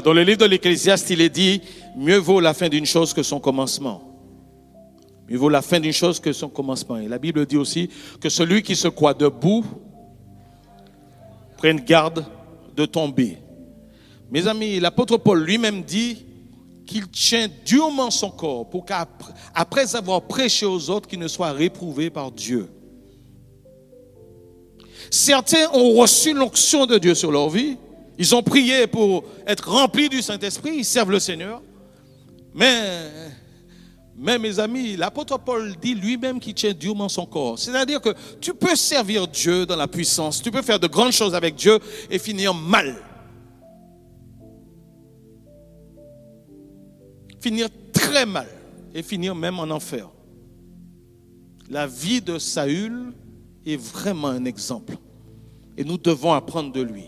dans le livre de l'Ecclésiaste, il est dit, mieux vaut la fin d'une chose que son commencement. Mieux vaut la fin d'une chose que son commencement. Et la Bible dit aussi que celui qui se croit debout prenne garde de tomber. Mes amis, l'apôtre Paul lui-même dit qu'il tient durement son corps pour qu'après avoir prêché aux autres, qu'il ne soit réprouvé par Dieu. Certains ont reçu l'onction de Dieu sur leur vie. Ils ont prié pour être remplis du Saint-Esprit. Ils servent le Seigneur. Mais mes amis, l'apôtre Paul dit lui-même qu'il tient durement son corps. C'est-à-dire que tu peux servir Dieu dans la puissance. Tu peux faire de grandes choses avec Dieu et finir mal. Finir très mal et finir même en enfer. La vie de Saül est vraiment un exemple. Et nous devons apprendre de lui.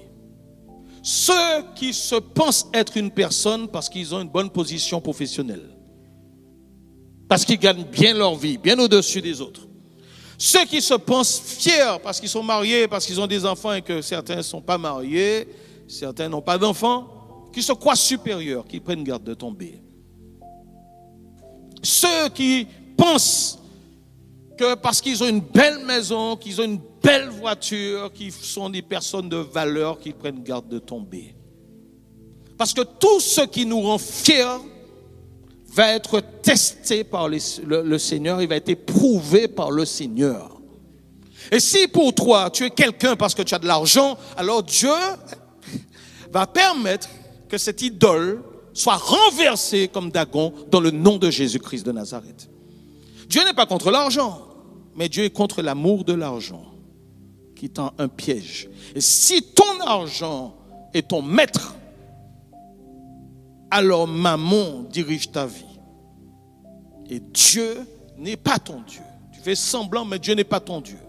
Ceux qui se pensent être une personne parce qu'ils ont une bonne position professionnelle, parce qu'ils gagnent bien leur vie, bien au-dessus des autres. Ceux qui se pensent fiers parce qu'ils sont mariés, parce qu'ils ont des enfants et que certains ne sont pas mariés, certains n'ont pas d'enfants, qui se croient supérieurs, qui prennent garde de tomber. Ceux qui pensent que parce qu'ils ont une belle maison, qu'ils ont une belle voiture, qu'ils sont des personnes de valeur, qui prennent garde de tomber. Parce que tout ce qui nous rend fiers va être testé par le Seigneur, il va être éprouvé par le Seigneur. Et si pour toi, tu es quelqu'un parce que tu as de l'argent, alors Dieu va permettre que cette idole soit renversée comme Dagon dans le nom de Jésus-Christ de Nazareth. Dieu n'est pas contre l'argent, mais Dieu est contre l'amour de l'argent qui tend un piège. Et si ton argent est ton maître, alors Mammon dirige ta vie. Et Dieu n'est pas ton Dieu. Tu fais semblant, mais Dieu n'est pas ton Dieu.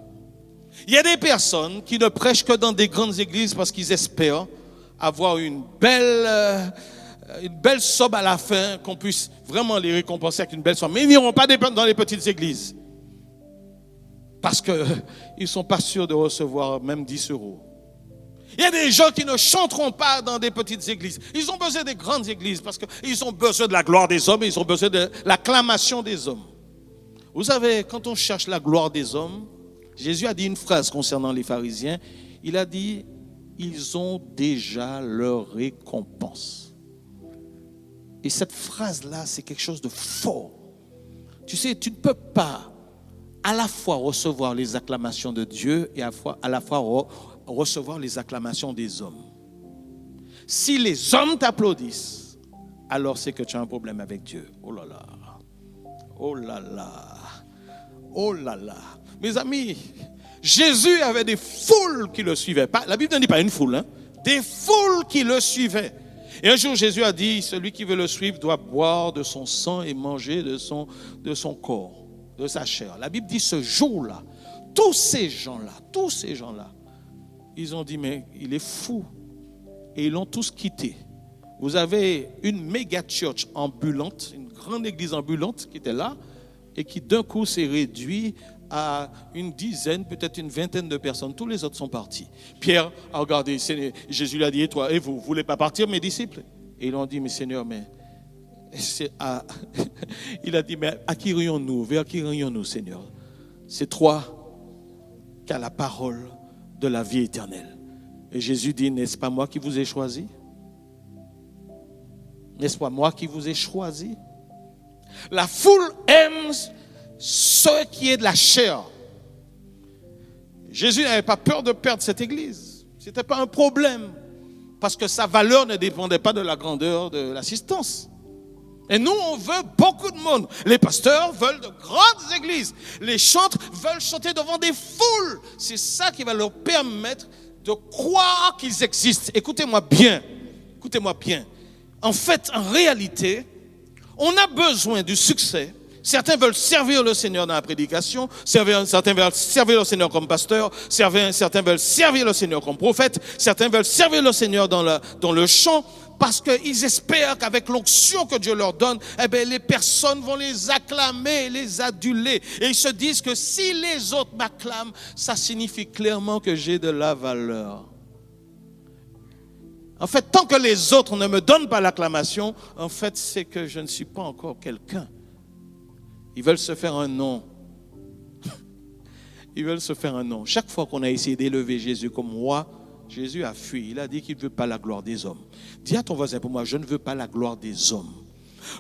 Il y a des personnes qui ne prêchent que dans des grandes églises parce qu'ils espèrent avoir une belle somme à la fin, qu'on puisse vraiment les récompenser avec une belle somme. Mais ils n'iront pas dans les petites églises. Parce qu'ils ne sont pas sûrs de recevoir même 10 euros. Il y a des gens qui ne chanteront pas dans des petites églises. Ils ont besoin des grandes églises parce qu'ils ont besoin de la gloire des hommes, ils ont besoin de l'acclamation des hommes. Vous savez, quand on cherche la gloire des hommes, Jésus a dit une phrase concernant les pharisiens. Il a dit, ils ont déjà leur récompense. Et cette phrase-là, c'est quelque chose de fort. Tu sais, tu ne peux pas à la fois recevoir les acclamations de Dieu et à la fois recevoir les acclamations des hommes. Si les hommes t'applaudissent, alors c'est que tu as un problème avec Dieu. Oh là là, oh là là, oh là là. Mes amis, Jésus avait des foules qui le suivaient. La Bible ne dit pas une foule, hein? Des foules qui le suivaient. Et un jour, Jésus a dit, celui qui veut le suivre doit boire de son sang et manger de son corps, de sa chair. La Bible dit ce jour-là, tous ces gens-là, ils ont dit, mais il est fou. Et ils l'ont tous quitté. Vous avez une méga church ambulante, une grande église ambulante qui était là, et qui d'un coup s'est réduit à une dizaine, peut-être une vingtaine de personnes. Tous les autres sont partis. Pierre a regardé, Jésus lui a dit, et toi, et vous ne voulez pas partir, mes disciples? Et ils ont dit, mais Seigneur, il a dit, mais à qui irions-nous? Vers qui irions-nous, Seigneur? C'est toi qui as la parole de la vie éternelle. Et Jésus dit, n'est-ce pas moi qui vous ai choisi? N'est-ce pas moi qui vous ai choisi? La foule aime ce qui est de la chair. Jésus n'avait pas peur de perdre cette église. Ce n'était pas un problème. Parce que sa valeur ne dépendait pas de la grandeur de l'assistance. Et nous, on veut beaucoup de monde. Les pasteurs veulent de grandes églises. Les chantres veulent chanter devant des foules. C'est ça qui va leur permettre de croire qu'ils existent. Écoutez-moi bien. Écoutez-moi bien. En fait, en réalité, on a besoin du succès. Certains veulent servir le Seigneur dans la prédication, certains veulent servir le Seigneur comme pasteur, certains veulent servir le Seigneur comme prophète, certains veulent servir le Seigneur dans le chant, parce qu'ils espèrent qu'avec l'onction que Dieu leur donne, les personnes vont les acclamer, les aduler. Et ils se disent que si les autres m'acclament, ça signifie clairement que j'ai de la valeur. En fait, tant que les autres ne me donnent pas l'acclamation, en fait, c'est que je ne suis pas encore quelqu'un. Ils veulent se faire un nom. Ils veulent se faire un nom. Chaque fois qu'on a essayé d'élever Jésus comme roi, Jésus a fui. Il a dit qu'il ne veut pas la gloire des hommes. Dis à ton voisin, pour moi, je ne veux pas la gloire des hommes.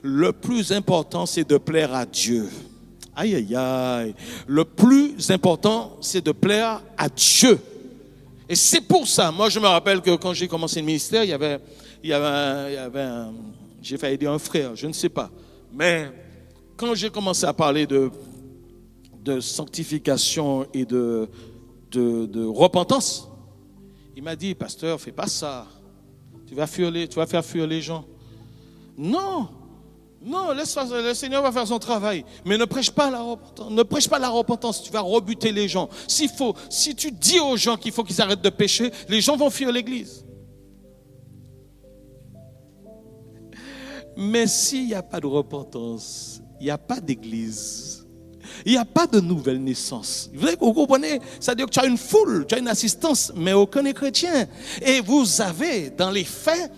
Le plus important, c'est de plaire à Dieu. Aïe, aïe, aïe. Le plus important, c'est de plaire à Dieu. Et c'est pour ça, moi je me rappelle que quand j'ai commencé le ministère, il y avait j'ai failli dire un frère, je ne sais pas. Mais quand j'ai commencé à parler de sanctification et de repentance, il m'a dit, pasteur, fais pas ça. Tu vas faire fuir les gens. Non, le Seigneur va faire son travail. Mais ne prêche pas la repentance. Ne prêche pas la repentance, tu vas rebuter les gens. Si tu dis aux gens qu'il faut qu'ils arrêtent de pécher, les gens vont fuir l'église. Mais s'il n'y a pas de repentance, il n'y a pas d'église. Il n'y a pas de nouvelle naissance. Vous comprenez? C'est-à-dire que tu as une foule, tu as une assistance, mais aucun n'est chrétien. Et vous avez, dans les faits,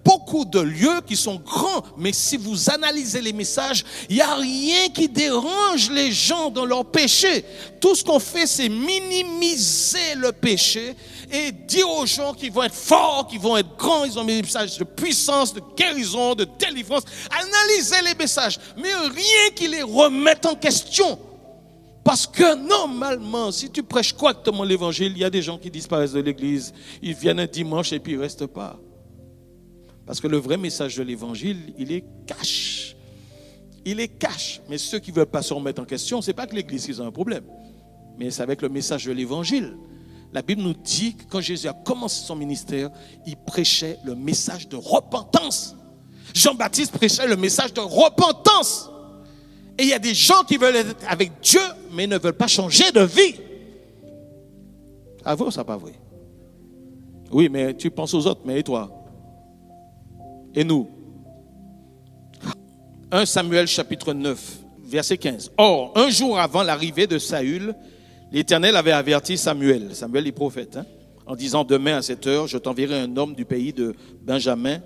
beaucoup de lieux qui sont grands, mais si vous analysez les messages, il n'y a rien qui dérange les gens dans leur péché. Tout ce qu'on fait, c'est minimiser le péché et dire aux gens qu'ils vont être forts, qu'ils vont être grands, ils ont des messages de puissance, de guérison, de délivrance. Analysez les messages, mais rien qui les remette en question. Parce que normalement, si tu prêches correctement l'évangile, il y a des gens qui disparaissent de l'église, ils viennent un dimanche et puis ils ne restent pas. Parce que le vrai message de l'évangile, il est cash. Il est cash. Mais ceux qui ne veulent pas se remettre en question, ce n'est pas que l'église qui a un problème. Mais c'est avec le message de l'évangile. La Bible nous dit que quand Jésus a commencé son ministère, il prêchait le message de repentance. Jean-Baptiste prêchait le message de repentance. Et il y a des gens qui veulent être avec Dieu, mais ne veulent pas changer de vie. À vous, ça pas vrai? Oui, mais tu penses aux autres, mais et toi? Et nous? 1 Samuel chapitre 9, verset 15. Or, un jour avant l'arrivée de Saül, l'Éternel avait averti Samuel, Samuel est prophète, en disant, demain à cette heure, je t'enverrai un homme du pays de Benjamin,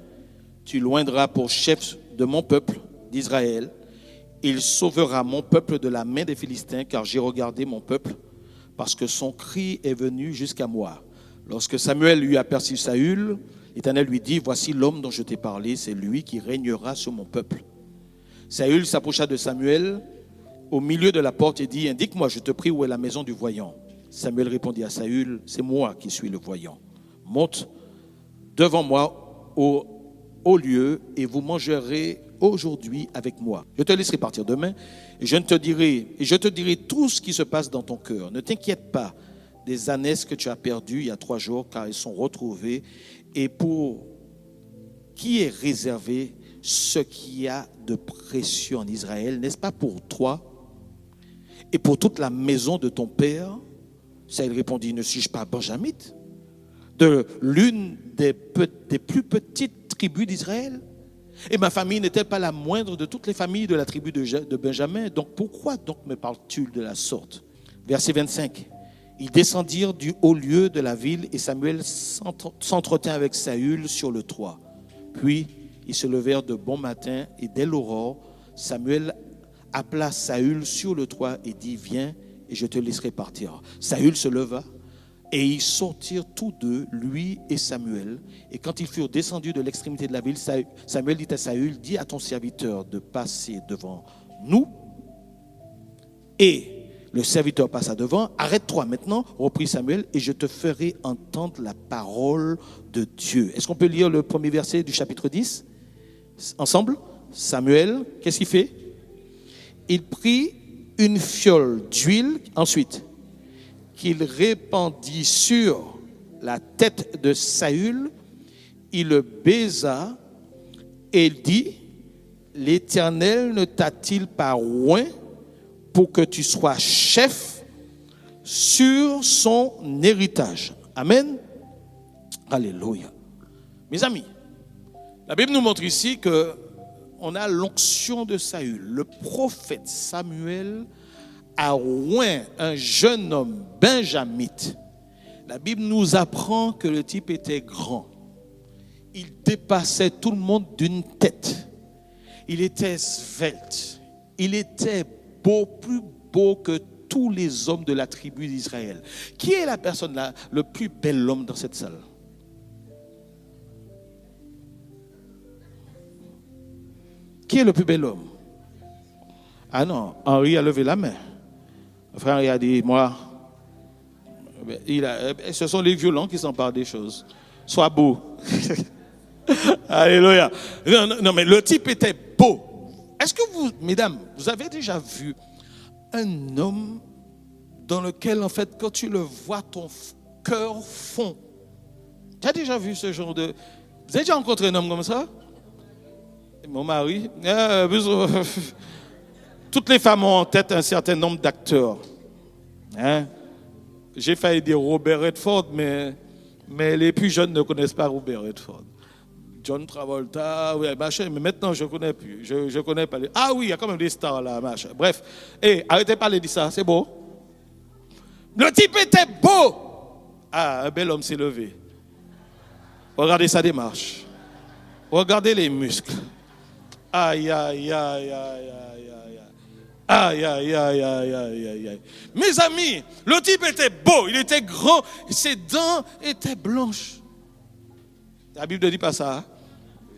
tu l'oindras pour chef de mon peuple d'Israël. Il sauvera mon peuple de la main des Philistins, car j'ai regardé mon peuple, parce que son cri est venu jusqu'à moi. Lorsque Samuel lui aperçut Saül, l'Éternel lui dit, voici l'homme dont je t'ai parlé, c'est lui qui régnera sur mon peuple. Saül s'approcha de Samuel au milieu de la porte et dit, indique-moi, je te prie, où est la maison du voyant? Samuel répondit à Saül, c'est moi qui suis le voyant. Monte devant moi au lieu et vous mangerez aujourd'hui avec moi. Je te laisserai partir demain et je te dirai tout ce qui se passe dans ton cœur. Ne t'inquiète pas des ânesses que tu as perdues il y a 3 jours, car elles sont retrouvées. Et pour qui est réservé ce qu'il y a de précieux en Israël, n'est-ce pas pour toi et pour toute la maison de ton père? Saül répondit, ne suis-je pas benjamite, de l'une des plus petites tribus d'Israël? Et ma famille n'est-elle pas la moindre de toutes les familles de la tribu de Benjamin? Donc pourquoi donc me parles-tu de la sorte? Verset 25. Ils descendirent du haut lieu de la ville et Samuel s'entretint avec Saül sur le toit. Puis ils se levèrent de bon matin et dès l'aurore, Samuel appela Saül sur le toit et dit, viens et je te laisserai partir. Saül se leva et ils sortirent tous deux, lui et Samuel. Et quand ils furent descendus de l'extrémité de la ville, Samuel dit à Saül, dis à ton serviteur de passer devant nous. Et le serviteur passa devant. Arrête-toi maintenant, reprit Samuel, et je te ferai entendre la parole de Dieu. Est-ce qu'on peut lire le premier verset du chapitre 10 ensemble? Samuel, qu'est-ce qu'il fait? Il prit une fiole d'huile, ensuite, qu'il répandit sur la tête de Saül. Il le baisa et il dit, l'Éternel ne t'a-t-il pas oint pour que tu sois chef sur son héritage? Amen. Alléluia. Mes amis, la Bible nous montre ici que on a l'onction de Saül. Le prophète Samuel a oint un jeune homme benjamite. La Bible nous apprend que le type était grand. il dépassait tout le monde d'une tête. Il était svelte. Il était beau, plus beau que tous les hommes de la tribu d'Israël. Qui est la personne là, le plus bel homme dans cette salle? Qui est le plus bel homme? Ah non, Henri a levé la main. Frère Henri a dit, moi, ce sont les violents qui s'emparent des choses. Sois beau. Alléluia. Non, mais le type était beau. Est-ce que vous, mesdames, vous avez déjà vu un homme dans lequel, en fait, quand tu le vois, ton cœur fond? Tu as déjà vu ce genre de... Vous avez déjà rencontré un homme comme ça? Mon mari. Toutes les femmes ont en tête un certain nombre d'acteurs. Hein? J'ai failli dire Robert Redford, mais les plus jeunes ne connaissent pas Robert Redford. John Travolta, oui, machin, mais maintenant je ne connais plus. Je connais pas les... Ah oui, il y a quand même des stars là, machin. Bref, arrêtez de parler de ça, c'est beau. Le type était beau. Ah, un bel homme s'est levé. Regardez sa démarche. Regardez les muscles. Aïe, aïe, aïe, aïe, aïe, aïe. Aïe, aïe, aïe, aïe, aïe, aïe, aïe. Mes amis, le type était beau, il était grand, ses dents étaient blanches. La Bible ne dit pas ça. Hein?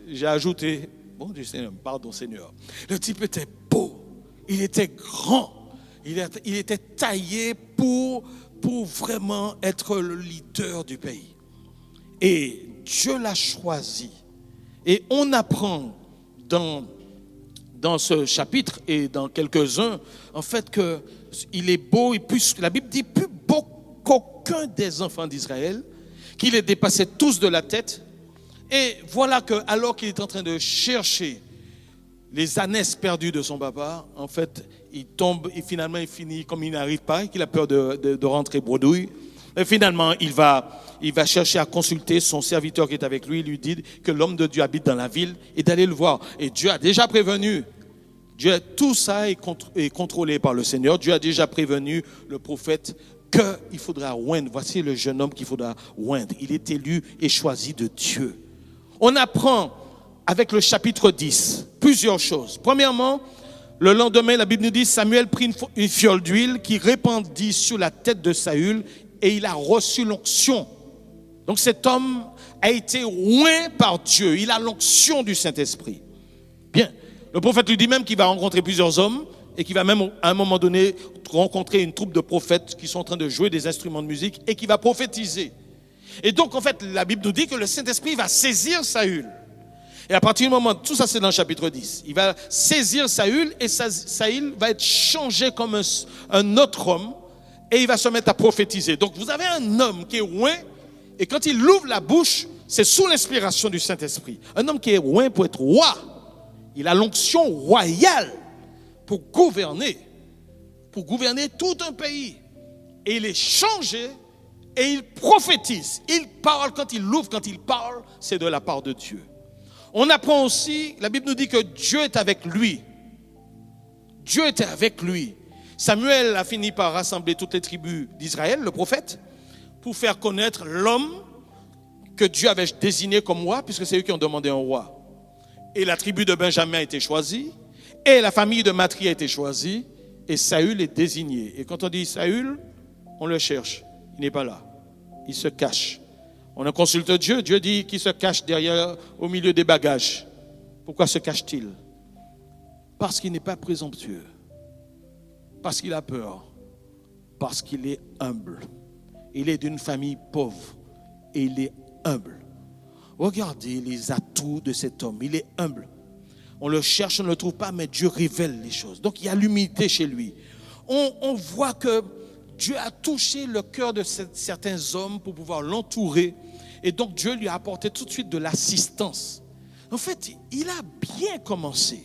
J'ai ajouté, bon Dieu Seigneur, pardon Seigneur. Le type était beau, il était grand, il était taillé pour vraiment être le leader du pays. Et Dieu l'a choisi. Et on apprend dans ce chapitre et dans quelques-uns, en fait, qu'il est beau, et plus, la Bible dit plus beau qu'aucun des enfants d'Israël, qu'il les dépassait tous de la tête. Et voilà que, alors qu'il est en train de chercher les ânesses perdues de son papa, en fait, il tombe et finalement il finit comme il n'arrive pas, qu'il a peur de rentrer bredouille. Et finalement, il va chercher à consulter son serviteur qui est avec lui. Il lui dit que l'homme de Dieu habite dans la ville et d'aller le voir. Et Dieu a déjà prévenu. Tout ça est contrôlé par le Seigneur. Dieu a déjà prévenu le prophète qu'il faudra oindre. Voici le jeune homme qu'il faudra oindre. Il est élu et choisi de Dieu. On apprend avec le chapitre 10 plusieurs choses. Premièrement, le lendemain, la Bible nous dit Samuel prit une fiole d'huile qui répandit sur la tête de Saül et il a reçu l'onction. Donc cet homme a été oint par Dieu. Il a l'onction du Saint-Esprit. Bien. Le prophète lui dit même qu'il va rencontrer plusieurs hommes et qu'il va même à un moment donné rencontrer une troupe de prophètes qui sont en train de jouer des instruments de musique et qui va prophétiser. Et donc en fait la Bible nous dit que le Saint-Esprit va saisir Saül. Et à partir du moment, tout ça c'est dans le chapitre 10, il va saisir Saül et Saül va être changé comme un autre homme et il va se mettre à prophétiser. Donc vous avez un homme qui est oint et quand il ouvre la bouche, c'est sous l'inspiration du Saint-Esprit. Un homme qui est oint pour être roi. Il a l'onction royale pour gouverner tout un pays. Et il est changé et il prophétise. Il parle quand il ouvre, quand il parle, c'est de la part de Dieu. On apprend aussi, la Bible nous dit que Dieu est avec lui. Dieu était avec lui. Samuel a fini par rassembler toutes les tribus d'Israël, le prophète, pour faire connaître l'homme que Dieu avait désigné comme roi, puisque c'est eux qui ont demandé un roi. Et la tribu de Benjamin a été choisie, et la famille de Matri a été choisie, et Saül est désigné. Et quand on dit Saül, on le cherche. Il n'est pas là. Il se cache. On consulte Dieu. Dieu dit qu'il se cache derrière, au milieu des bagages. Pourquoi se cache-t-il? Parce qu'il n'est pas présomptueux. Parce qu'il a peur. Parce qu'il est humble. Il est d'une famille pauvre. Et il est humble. Regardez les atouts de cet homme. Il est humble. On le cherche, on ne le trouve pas, mais Dieu révèle les choses. Donc il y a l'humilité chez lui. On voit que Dieu a touché le cœur de certains hommes pour pouvoir l'entourer. Et donc Dieu lui a apporté tout de suite de l'assistance. En fait, il a bien commencé.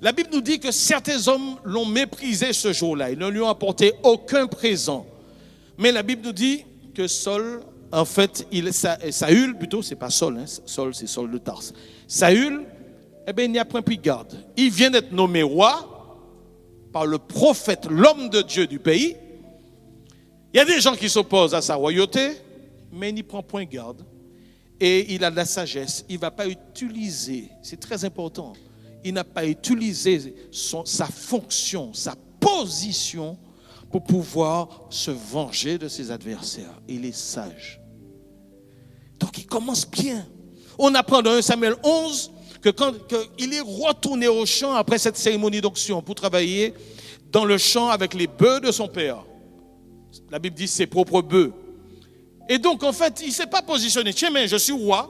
La Bible nous dit que certains hommes l'ont méprisé ce jour-là. Ils ne lui ont apporté aucun présent. Mais la Bible nous dit que Saül, en fait, Saül, plutôt, c'est pas Saul, hein, Saul, c'est Saul de Tarse. Saül, il n'y a point pris garde. Il vient d'être nommé roi par le prophète, l'homme de Dieu du pays. Il y a des gens qui s'opposent à sa royauté, mais il n'y prend point garde. et il a de la sagesse. Il ne va pas utiliser, c'est très important, il n'a pas utilisé sa fonction, sa position pour pouvoir se venger de ses adversaires. Il est sage. Donc il commence bien. On apprend dans 1 Samuel 11 que quand il est retourné au champ après cette cérémonie d'onction pour travailler dans le champ avec les bœufs de son père. La Bible dit ses propres bœufs. Et donc en fait, il ne s'est pas positionné. Tiens, mais je suis roi,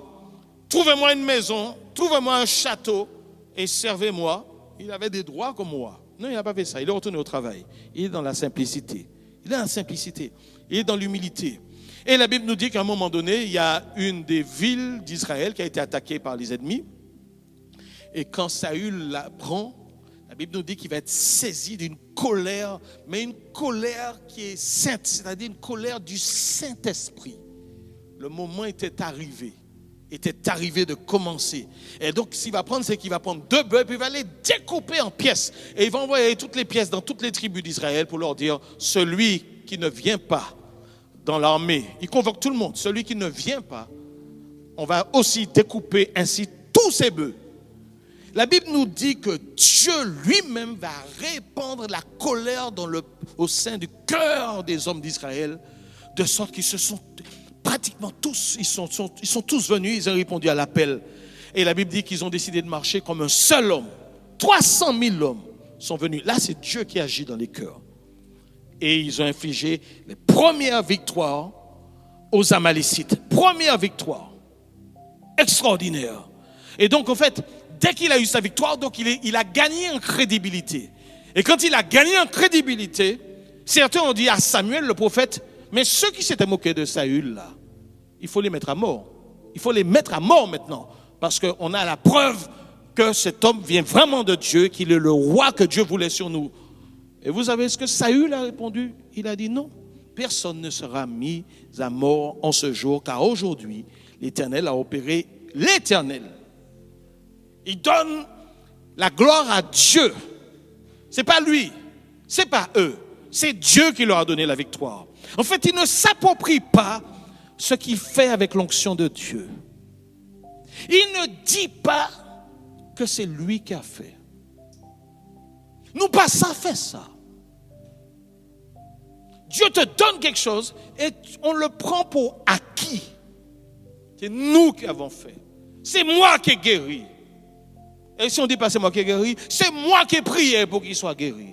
trouvez-moi une maison, trouvez-moi un château et servez-moi. Il avait des droits comme roi. Non, il n'a pas fait ça. Il est retourné au travail. Il est dans la simplicité. Il est dans la simplicité. Il est dans l'humilité. Et la Bible nous dit qu'à un moment donné, il y a une des villes d'Israël qui a été attaquée par les ennemis. Et quand Saül l'apprend, la Bible nous dit qu'il va être saisi d'une colère, mais une colère qui est sainte, c'est-à-dire une colère du Saint-Esprit. Le moment était arrivé de commencer. Et donc, ce qu'il va prendre, c'est qu'il va prendre 2 bœufs, puis il va les découper en pièces. Et il va envoyer toutes les pièces dans toutes les tribus d'Israël pour leur dire, celui qui ne vient pas dans l'armée, il convoque tout le monde, celui qui ne vient pas, on va aussi découper ainsi tous ces bœufs. La Bible nous dit que Dieu lui-même va répandre la colère au sein du cœur des hommes d'Israël, de sorte qu'ils se sont pratiquement tous, ils sont tous venus, ils ont répondu à l'appel. Et la Bible dit qu'ils ont décidé de marcher comme un seul homme. 300 000 hommes sont venus. Là, c'est Dieu qui agit dans les cœurs. Et ils ont infligé les premières victoires aux Amalécites. Première victoire. Extraordinaire. Et donc, en fait, dès qu'il a eu sa victoire, donc il a gagné en crédibilité. Et quand il a gagné en crédibilité, certains ont dit à Samuel, le prophète, mais ceux qui s'étaient moqués de Saül, là, il faut les mettre à mort. Il faut les mettre à mort maintenant. Parce qu'on a la preuve que cet homme vient vraiment de Dieu, qu'il est le roi que Dieu voulait sur nous. Et vous savez ce que Saül a répondu? Il a dit non, personne ne sera mis à mort en ce jour, car aujourd'hui, l'Éternel a opéré l'Éternel. Il donne la gloire à Dieu. C'est pas lui, c'est pas eux, c'est Dieu qui leur a donné la victoire. En fait, il ne s'approprie pas ce qu'il fait avec l'onction de Dieu. Il ne dit pas que c'est lui qui a fait. Nous pas ça fait ça. Dieu te donne quelque chose et on le prend pour acquis. C'est nous qui avons fait. C'est moi qui ai guéri. Et si on dit pas c'est moi qui ai guéri, c'est moi qui ai prié pour qu'il soit guéri.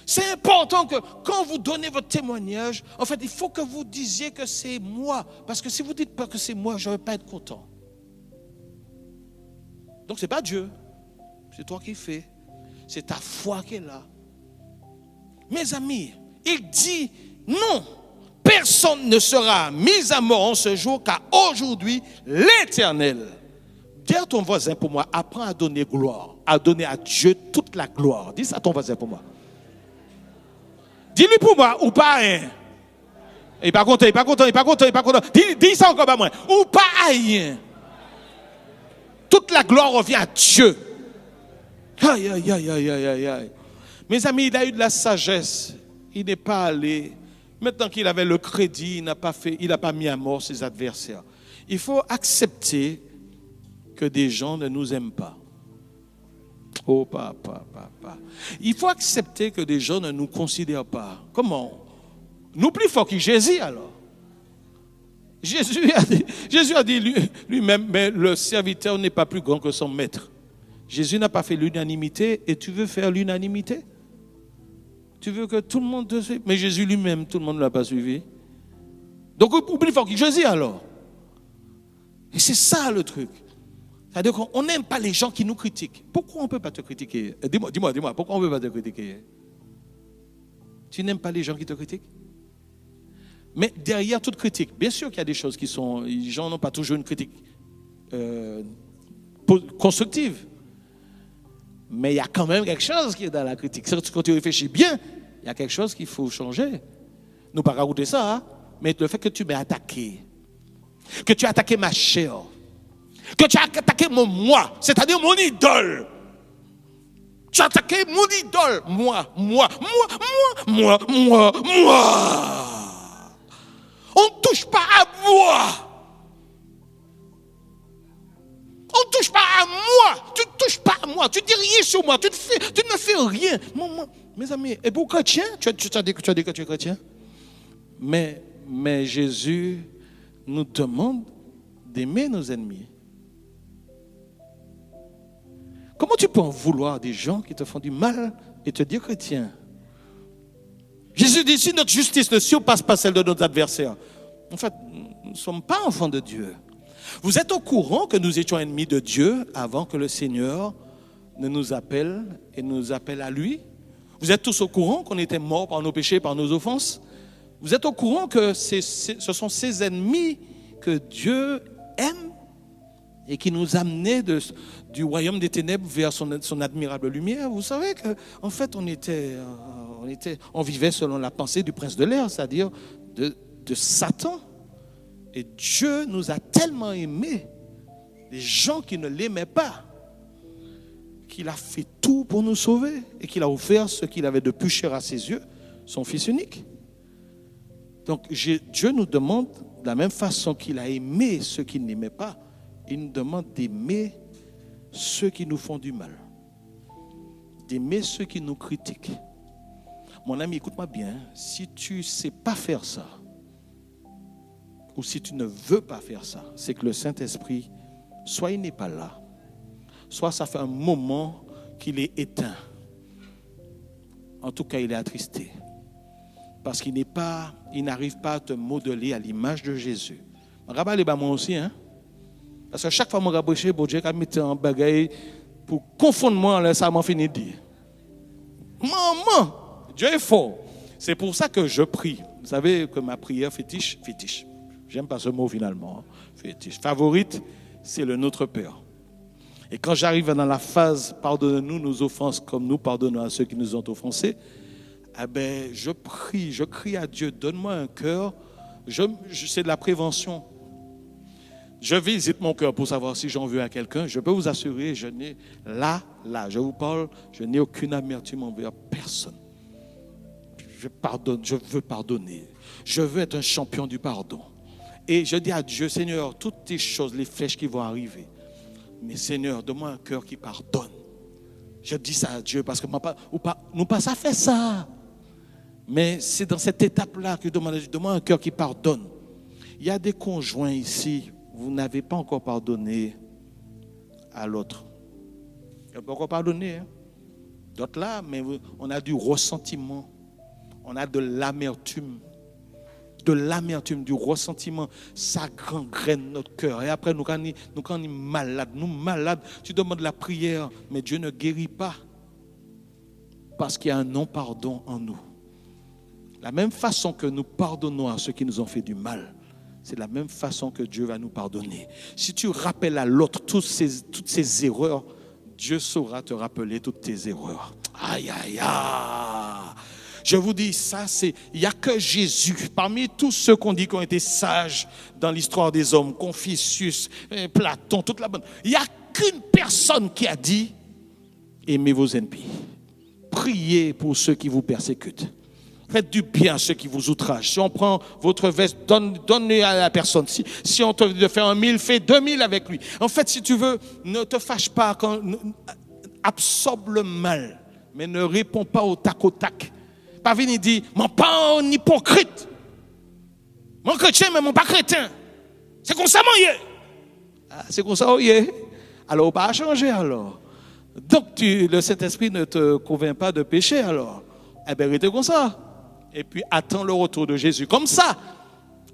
C'est important que quand vous donnez votre témoignage, en fait, il faut que vous disiez que c'est moi. Parce que si vous ne dites pas que c'est moi, je ne vais pas être content. Donc ce n'est pas Dieu. C'est toi qui fais. C'est ta foi qui est là. Mes amis, il dit non. Personne ne sera mis à mort en ce jour, car aujourd'hui, l'Éternel. Dis à ton voisin pour moi, apprends à donner gloire, à donner à Dieu toute la gloire. Dis ça à ton voisin pour moi. Dis-lui pour moi, ou pas rien. Il n'est pas content, il n'est pas content, il n'est pas content, il n'est pas content. Dis ça encore pas moi. Ou pas rien. Toute la gloire revient à Dieu. Aïe, aïe, aïe, aïe, aïe, aïe. Mes amis, il a eu de la sagesse. Il n'est pas allé. Maintenant qu'il avait le crédit, il n'a pas mis à mort ses adversaires. Il faut accepter que des gens ne nous aiment pas. Oh, papa. Il faut accepter que des gens ne nous considèrent pas. Comment? Nous plus fort que Jésus alors. Jésus a dit lui-même, mais le serviteur n'est pas plus grand que son maître. Jésus n'a pas fait l'unanimité et tu veux faire l'unanimité? Tu veux que tout le monde te suive? Mais Jésus lui-même, tout le monde ne l'a pas suivi. Donc, plus fort que Jésus alors. Et c'est ça le truc. C'est-à-dire qu'on n'aime pas les gens qui nous critiquent. Pourquoi on ne peut pas te critiquer? Dis-moi, pourquoi on ne peut pas te critiquer? Tu n'aimes pas les gens qui te critiquent? Mais derrière toute critique, bien sûr qu'il y a des choses qui sont... Les gens n'ont pas toujours une critique constructive. Mais il y a quand même quelque chose qui est dans la critique. Quand tu réfléchis bien, il y a quelque chose qu'il faut changer. Nous pas raconter ça, hein? Mais le fait que tu m'aies attaqué, que tu as attaqué ma chair, que tu as attaqué mon moi, c'est-à-dire mon idole. Tu as attaqué mon idole. Moi. On ne touche pas à moi. touches pas à moi. Tu ne touches pas à moi. Tu ne dis rien sur moi. Tu ne me fais rien. Mes amis, et pour chrétien, tu as dit que tu es chrétien. Mais Jésus nous demande d'aimer nos ennemis. Comment tu peux en vouloir des gens qui te font du mal et te dire chrétien? Jésus dit, si notre justice ne surpasse pas celle de nos adversaires, en fait, nous ne sommes pas enfants de Dieu. Vous êtes au courant que nous étions ennemis de Dieu avant que le Seigneur ne nous appelle et nous appelle à lui? Vous êtes tous au courant qu'on était morts par nos péchés, par nos offenses? Vous êtes au courant que ce sont ces ennemis que Dieu aime et qui nous amenaient du royaume des ténèbres vers son admirable lumière? Vous savez qu'en fait, on vivait selon la pensée du prince de l'air, c'est-à-dire de Satan. Et Dieu nous a tellement aimés, les gens qui ne l'aimaient pas, qu'il a fait tout pour nous sauver et qu'il a offert ce qu'il avait de plus cher à ses yeux, son Fils unique. Donc Dieu nous demande, de la même façon qu'il a aimé ceux qu'il n'aimait pas, il nous demande d'aimer ceux qui nous font du mal, d'aimer ceux qui nous critiquent. Mon ami, écoute-moi bien, si tu ne sais pas faire ça, ou si tu ne veux pas faire ça, c'est que le Saint-Esprit, soit il n'est pas là, soit ça fait un moment qu'il est éteint. En tout cas, il est attristé. Parce qu'il n'arrive pas à te modeler à l'image de Jésus. Je rappelle moi aussi, hein? Parce que chaque fois que je prêche, Dieu a mis en bagaille pour confondre moi, ça m'a fini de dire. Maman, Dieu est fort. C'est pour ça que je prie. Vous savez que ma prière fétiche, j'aime pas ce mot finalement, fétiche. Favorite, c'est le Notre Père. Et quand j'arrive dans la phase « Pardonne-nous nos offenses comme nous pardonnons à ceux qui nous ont offensés », je crie à Dieu, donne-moi un cœur. C'est de la prévention. Je visite mon cœur pour savoir si j'en veux à quelqu'un. Je peux vous assurer, je vous parle, je n'ai aucune amertume envers personne. Je veux pardonner. Je veux être un champion du pardon. Et je dis à Dieu, Seigneur, toutes tes choses, les flèches qui vont arriver. Mais Seigneur, donne-moi un cœur qui pardonne. Je dis ça à Dieu parce que nous pas ça fait ça. Mais c'est dans cette étape-là que je demande un cœur qui pardonne. Il y a des conjoints ici, vous n'avez pas encore pardonné à l'autre. Vous n'avez pas encore pardonné. Hein? D'autres là, mais on a du ressentiment. On a de l'amertume. De l'amertume, du ressentiment. Ça gangrène notre cœur. Et après, nous, quand on est malades, tu demandes la prière, mais Dieu ne guérit pas. Parce qu'il y a un non-pardon en nous. La même façon que nous pardonnons à ceux qui nous ont fait du mal, c'est la même façon que Dieu va nous pardonner. Si tu rappelles à l'autre toutes ces erreurs, Dieu saura te rappeler toutes tes erreurs. Aïe, aïe, aïe. Je vous dis, il n'y a que Jésus, parmi tous ceux qu'on dit qui ont été sages dans l'histoire des hommes, Confucius, Platon, toute la bonne. Il n'y a qu'une personne qui a dit, aimez vos ennemis. Priez pour ceux qui vous persécutent. Faites du bien à ceux qui vous outragent. Si on prend votre veste, donne-le à la personne. Si on te dit de faire 1000, fais 2000 avec lui. En fait, si tu veux, ne te fâche pas, absorbe le mal, mais ne réponds pas au tac au tac. Pas venir dire, mon pas un hypocrite. Mon chrétien, mais mon pas chrétien. C'est comme ça, mon yé. C'est comme ça, mon yé. Alors, on va pas changer alors. Donc, le Saint-Esprit ne te convainc pas de pécher alors. Eh bien, restez comme ça. Et puis, attends le retour de Jésus. Comme ça,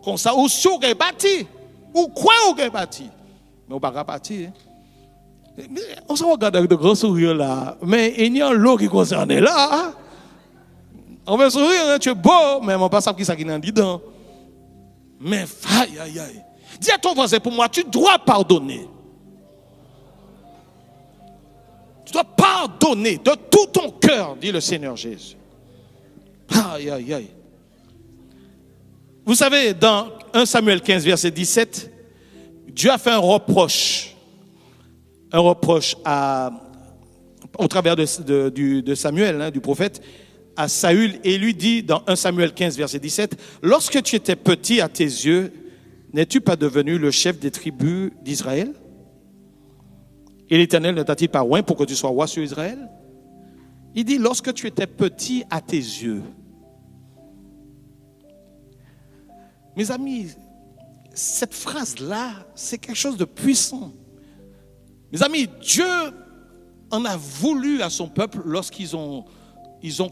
ou si vous avez bâti, ou quoi vous avez bâti. Mais on ne va pas bâtir. On se regarde avec de grands sourires là. Mais il y a l'eau qui concerne là. On veut sourire, hein, tu es beau, mais on ne sait pas qui ça qui est dedans. Mais, aïe, aïe, aïe. Dis à ton voisin, pour moi, tu dois pardonner. Tu dois pardonner de tout ton cœur, dit le Seigneur Jésus. Aïe, aïe, aïe. Vous savez, dans 1 Samuel 15, verset 17, Dieu a fait un reproche au travers de Samuel, hein, du prophète, à Saül, et lui dit dans 1 Samuel 15, verset 17, « Lorsque tu étais petit à tes yeux, n'es-tu pas devenu le chef des tribus d'Israël ?» Et l'Éternel ne t'a-t-il pas oint pour que tu sois roi sur Israël? Il dit, lorsque tu étais petit à tes yeux. Mes amis, cette phrase-là, c'est quelque chose de puissant. Mes amis, Dieu en a voulu à son peuple lorsqu'ils ont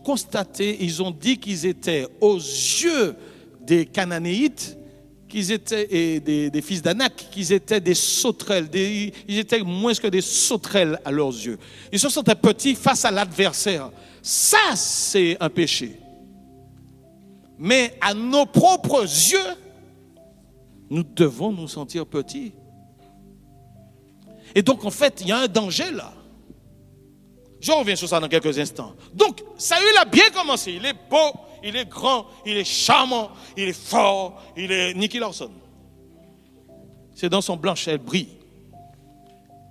constaté, ils ont dit qu'ils étaient aux yeux des Cananéites, qu'ils étaient des fils d'Anak, qu'ils étaient des sauterelles, ils étaient moins que des sauterelles à leurs yeux. Ils se sentaient petits face à l'adversaire. Ça, c'est un péché. Mais à nos propres yeux, nous devons nous sentir petits. Et donc, en fait, il y a un danger là. Je reviens sur ça dans quelques instants. Donc, Saül a bien commencé. Il est beau, il est grand, il est charmant, il est fort, il est Nicky Larson. C'est dans son blanche, elle brille.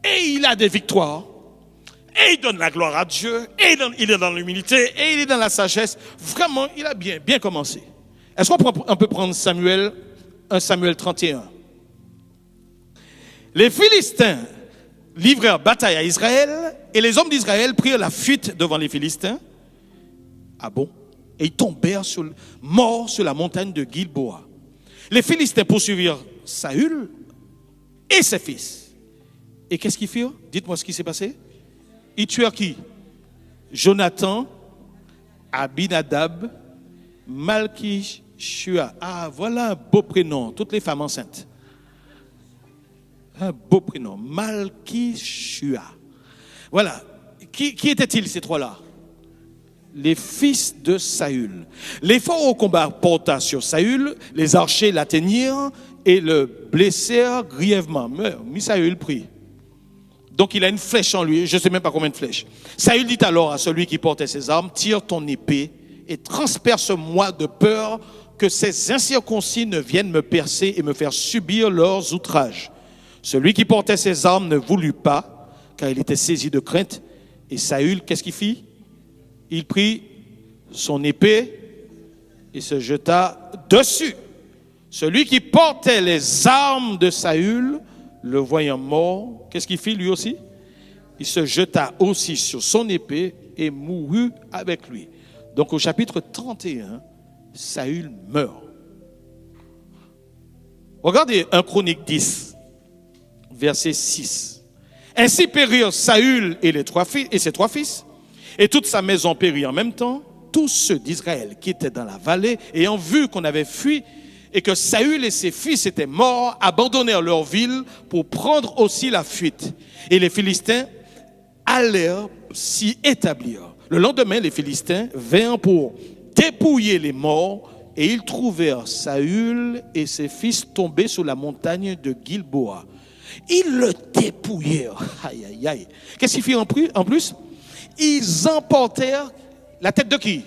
Et il a des victoires. Et il donne la gloire à Dieu. Et il est dans l'humilité. Et il est dans la sagesse. Vraiment, il a bien commencé. Est-ce qu'on peut prendre Samuel 1 Samuel 31. Les Philistins livrèrent bataille à Israël et les hommes d'Israël prirent la fuite devant les Philistins. Ah bon? Et ils tombèrent morts sur la montagne de Gilboa. Les Philistins poursuivirent Saül et ses fils. Et qu'est-ce qu'ils firent? Dites-moi ce qui s'est passé. Ils tuèrent qui? Jonathan, Abinadab, Malki-Shua. Ah, voilà un beau prénom. Toutes les femmes enceintes. Un beau prénom. Malki-Shua. Voilà. Qui étaient-ils ces trois-là? Les fils de Saül. L'effort au combat porta sur Saül. Les archers l'atteignirent et le blessèrent grièvement. Mais Saül prit. Donc il a une flèche en lui. Je ne sais même pas combien de flèches. Saül dit alors à celui qui portait ses armes, tire ton épée et transperce-moi de peur que ces incirconcis ne viennent me percer et me faire subir leurs outrages. Celui qui portait ses armes ne voulut pas, car il était saisi de crainte. Et Saül, qu'est-ce qu'il fit? Il prit son épée et se jeta dessus. Celui qui portait les armes de Saül, le voyant mort, qu'est-ce qu'il fit lui aussi? Il se jeta aussi sur son épée et mourut avec lui. Donc au chapitre 31, Saül meurt. Regardez 1 Chronique 10, verset 6. Ainsi périrent Saül et ses trois fils, et toute sa maison périt en même temps. Tous ceux d'Israël qui étaient dans la vallée, ayant vu qu'on avait fui et que Saül et ses fils étaient morts, abandonnèrent leur ville pour prendre aussi la fuite. Et les Philistins allèrent s'y établir. Le lendemain, les Philistins vinrent pour dépouiller les morts et ils trouvèrent Saül et ses fils tombés sur la montagne de Gilboa. Ils le dépouillèrent. Aïe, aïe, aïe. Qu'est-ce qu'ils firent en plus? Ils emportèrent la tête de qui?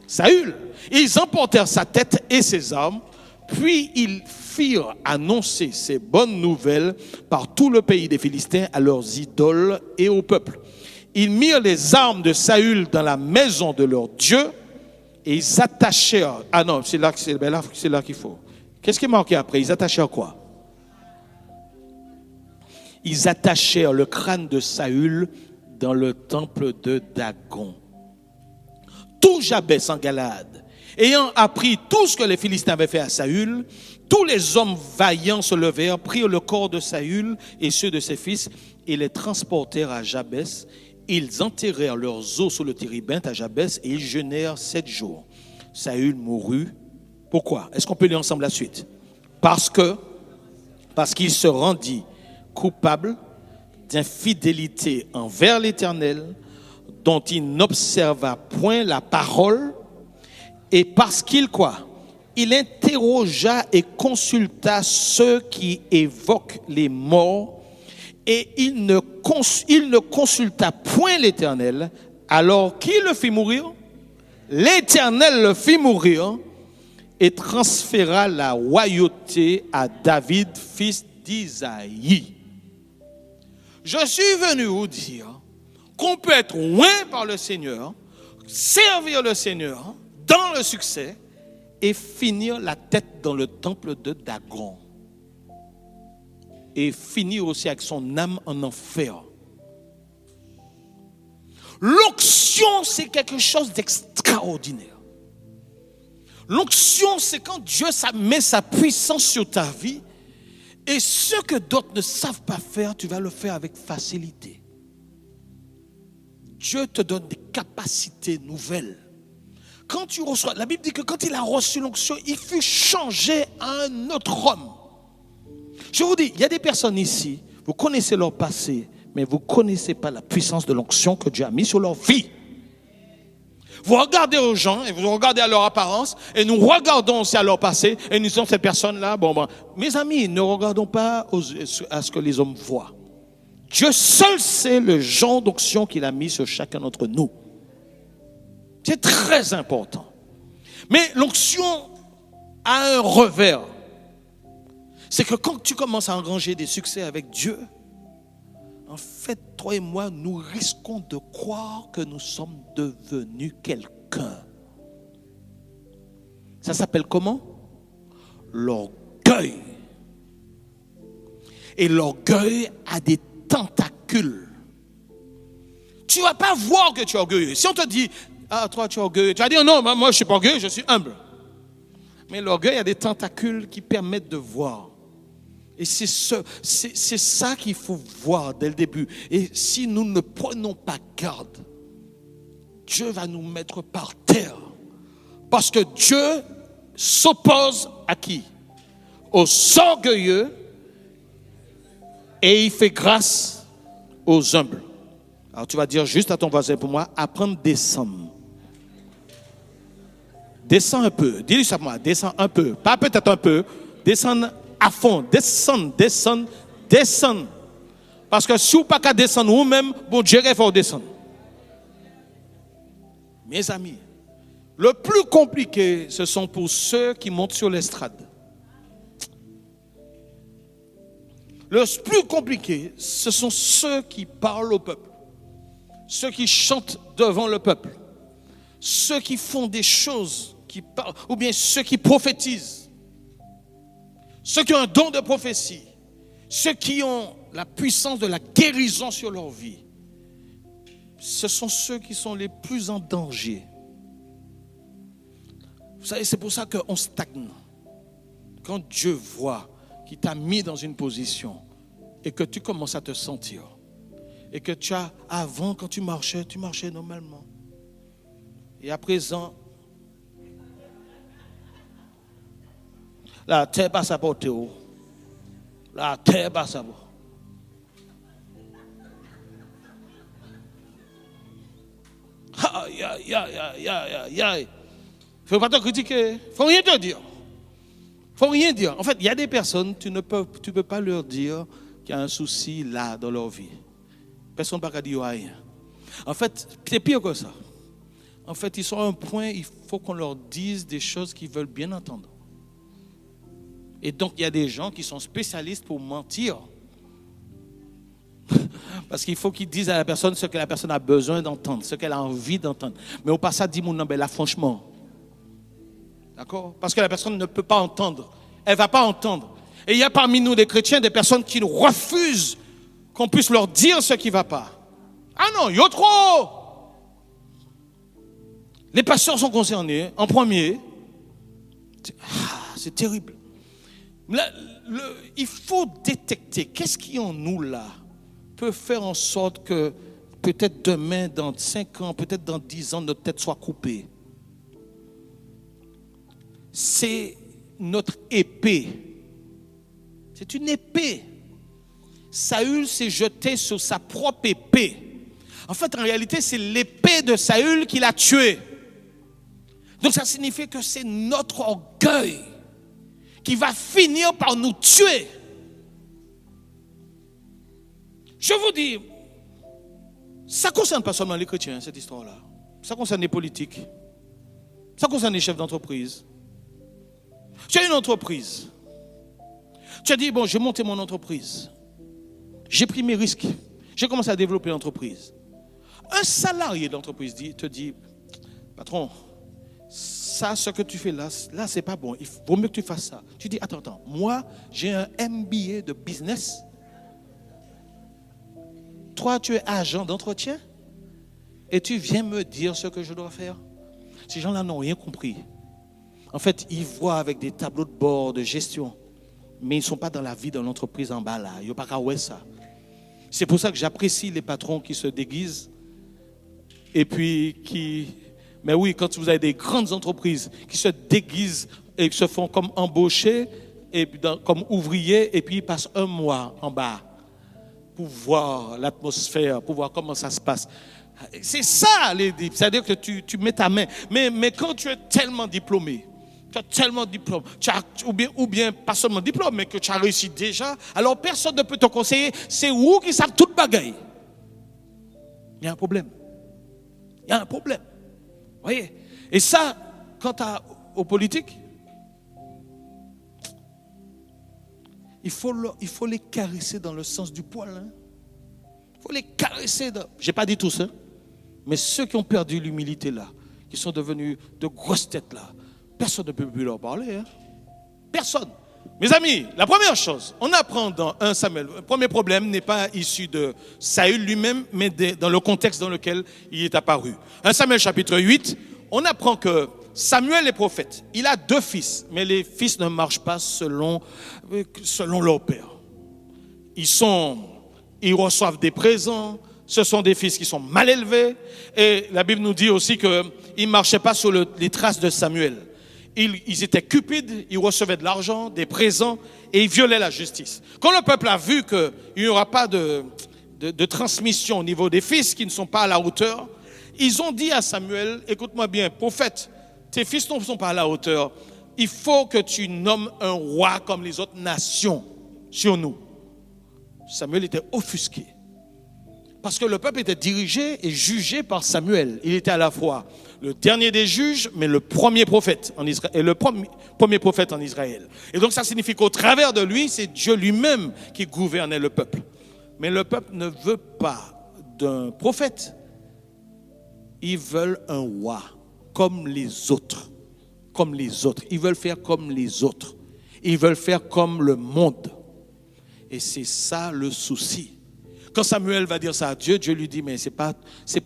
Saül. Ils emportèrent sa tête et ses armes, puis ils firent annoncer ces bonnes nouvelles par tout le pays des Philistins à leurs idoles et au peuple. Ils mirent les armes de Saül dans la maison de leur Dieu et ils attachèrent. Ah non, c'est là qu'il faut. Qu'est-ce qui est marqué après? Ils attachèrent quoi? Ils attachèrent le crâne de Saül dans le temple de Dagon. Tout Jabès en Galade, ayant appris tout ce que les Philistins avaient fait à Saül, tous les hommes vaillants se levèrent, prirent le corps de Saül et ceux de ses fils et les transportèrent à Jabès. Ils enterrèrent leurs os sous le térébinthe à Jabès et ils jeûnèrent 7 jours. Saül mourut. Pourquoi? Est-ce qu'on peut lire ensemble la suite? Parce qu'il se rendit coupable d'infidélité envers l'Éternel, dont il n'observa point la parole, et parce qu'il quoi? Il interrogea et consulta ceux qui évoquent les morts, et il ne consulta point l'Éternel. Alors qui le fit mourir? L'Éternel le fit mourir et transféra la royauté à David, fils d'Isaïe. Je suis venu vous dire qu'on peut être loin par le Seigneur, servir le Seigneur dans le succès et finir la tête dans le temple de Dagon. et finir aussi avec son âme en enfer. L'onction, c'est quelque chose d'extraordinaire. L'onction, c'est quand Dieu met sa puissance sur ta vie et ce que d'autres ne savent pas faire, tu vas le faire avec facilité. Dieu te donne des capacités nouvelles. Quand tu reçois, la Bible dit que quand il a reçu l'onction, il fut changé à un autre homme. Je vous dis, il y a des personnes ici, vous connaissez leur passé, mais vous ne connaissez pas la puissance de l'onction que Dieu a mis sur leur vie. Vous regardez aux gens et vous regardez à leur apparence et nous regardons aussi à leur passé et nous disons cette personne-là, mes amis, ne regardons pas à ce que les hommes voient. Dieu seul sait le genre d'onction qu'il a mis sur chacun d'entre nous. C'est très important. Mais l'onction a un revers. C'est que quand tu commences à engranger des succès avec Dieu, en fait, toi et moi, nous risquons de croire que nous sommes devenus quelqu'un. Ça s'appelle comment? L'orgueil. Et l'orgueil a des tentacules. Tu ne vas pas voir que tu es orgueilleux. Si on te dit, ah, toi tu es orgueilleux, tu vas dire, non, moi je ne suis pas orgueilleux, je suis humble. Mais l'orgueil a des tentacules qui permettent de voir. Et c'est ça qu'il faut voir dès le début. Et si nous ne prenons pas garde, Dieu va nous mettre par terre. Parce que Dieu s'oppose à qui? Aux orgueilleux, et il fait grâce aux humbles. Alors tu vas dire juste à ton voisin, pour moi, apprendre à descendre. Descends un peu. Dis-lui ça pour moi, descends un peu. Pas peut-être un peu, descendre à fond, descendre. Parce que si vous n'avez pas descendre vous-même, bon Dieu il faut descendre. Mes amis, le plus compliqué, ce sont pour ceux qui montent sur l'estrade. Le plus compliqué, ce sont ceux qui parlent au peuple, ceux qui chantent devant le peuple, ceux qui font des choses, qui parlent, ou bien ceux qui prophétisent. Ceux qui ont un don de prophétie, ceux qui ont la puissance de la guérison sur leur vie, ce sont ceux qui sont les plus en danger. Vous savez, c'est pour ça qu'on stagne. Quand Dieu voit qu'il t'a mis dans une position et que tu commences à te sentir, et que avant, quand tu marchais normalement. Et à présent, la terre passe à porter haut. La terre passe à porter. Aïe, aïe, aïe, aïe, aïe. Faut pas te critiquer. Faut rien te dire. Faut rien dire. En fait, il y a des personnes, tu peux pas leur dire qu'il y a un souci là dans leur vie. Personne ne peut dire rien. En fait, c'est pire que ça. En fait, ils sont à un point, il faut qu'on leur dise des choses qu'ils veulent bien entendre. Et donc, il y a des gens qui sont spécialistes pour mentir. Parce qu'il faut qu'ils disent à la personne ce que la personne a besoin d'entendre, ce qu'elle a envie d'entendre. Mais au passage, dit mon nom, ben là, franchement. D'accord? Parce que la personne ne peut pas entendre. Elle ne va pas entendre. Et il y a parmi nous, des chrétiens, des personnes qui refusent qu'on puisse leur dire ce qui ne va pas. Ah non, il y a trop! Les pasteurs sont concernés en premier. C'est terrible. Il faut détecter qu'est-ce qui en nous là peut faire en sorte que peut-être demain, dans 5 ans, peut-être dans 10 ans, notre tête soit coupée. C'est notre épée. C'est une épée. Saül s'est jeté sur sa propre épée. En fait, en réalité, c'est l'épée de Saül qui l'a tué. Donc ça signifie que c'est notre orgueil qui va finir par nous tuer. Je vous dis, ça ne concerne pas seulement les chrétiens, cette histoire-là. Ça concerne les politiques. Ça concerne les chefs d'entreprise. Tu as une entreprise. Tu as dit, bon, j'ai monté mon entreprise. J'ai pris mes risques. J'ai commencé à développer l'entreprise. Un salarié de l'entreprise te dit, patron, ça, ce que tu fais là, c'est pas bon. Il vaut mieux que tu fasses ça. Tu dis, attends, moi, j'ai un MBA de business. Toi, tu es agent d'entretien et tu viens me dire ce que je dois faire. Ces gens-là n'ont rien compris. En fait, ils voient avec des tableaux de bord, de gestion, mais ils ne sont pas dans la vie de l'entreprise en bas là. Ils n'ont pas qu'à voir ça. C'est pour ça que j'apprécie les patrons qui se déguisent et puis qui... Mais oui, quand vous avez des grandes entreprises qui se déguisent et qui se font comme embauchés, et puis comme ouvriers, et puis ils passent un mois en bas pour voir l'atmosphère, pour voir comment ça se passe. C'est ça, c'est-à-dire que tu mets ta main. Mais quand tu es tellement diplômé, tu as tellement de diplômes, ou bien pas seulement diplôme, mais que tu as réussi déjà, alors personne ne peut te conseiller. C'est vous qui savent toute bagaille. Il y a un problème. Il y a un problème. Vous voyez? Et ça, quant aux politiques, il faut les caresser dans le sens du poil. Hein? Il faut les caresser. Je n'ai pas dit tous, hein? Mais ceux qui ont perdu l'humilité là, qui sont devenus de grosses têtes là, personne ne peut plus leur parler. Hein? Personne. Mes amis, la première chose, on apprend dans 1 Samuel, le premier problème n'est pas issu de Saül lui-même, mais dans le contexte dans lequel il est apparu. 1 Samuel chapitre 8, on apprend que Samuel est prophète. Il a 2 fils, mais les fils ne marchent pas selon leur père. Ils reçoivent des présents, ce sont des fils qui sont mal élevés, et la Bible nous dit aussi qu'ils ne marchaient pas sur les traces de Samuel. Ils étaient cupides, ils recevaient de l'argent, des présents, et ils violaient la justice. Quand le peuple a vu qu'il n'y aura pas de transmission au niveau des fils qui ne sont pas à la hauteur, ils ont dit à Samuel, écoute-moi bien, prophète, tes fils ne sont pas à la hauteur, il faut que tu nommes un roi comme les autres nations sur nous. Samuel était offusqué. Parce que le peuple était dirigé et jugé par Samuel. Il était à la fois le dernier des juges, mais le premier prophète en Israël, et le premier prophète en Israël. Et donc ça signifie qu'au travers de lui, c'est Dieu lui-même qui gouvernait le peuple. Mais le peuple ne veut pas d'un prophète. Ils veulent un roi comme les autres. Comme les autres. Ils veulent faire comme les autres. Ils veulent faire comme le monde. Et c'est ça le souci. Quand Samuel va dire ça à Dieu, Dieu lui dit, mais c'est pas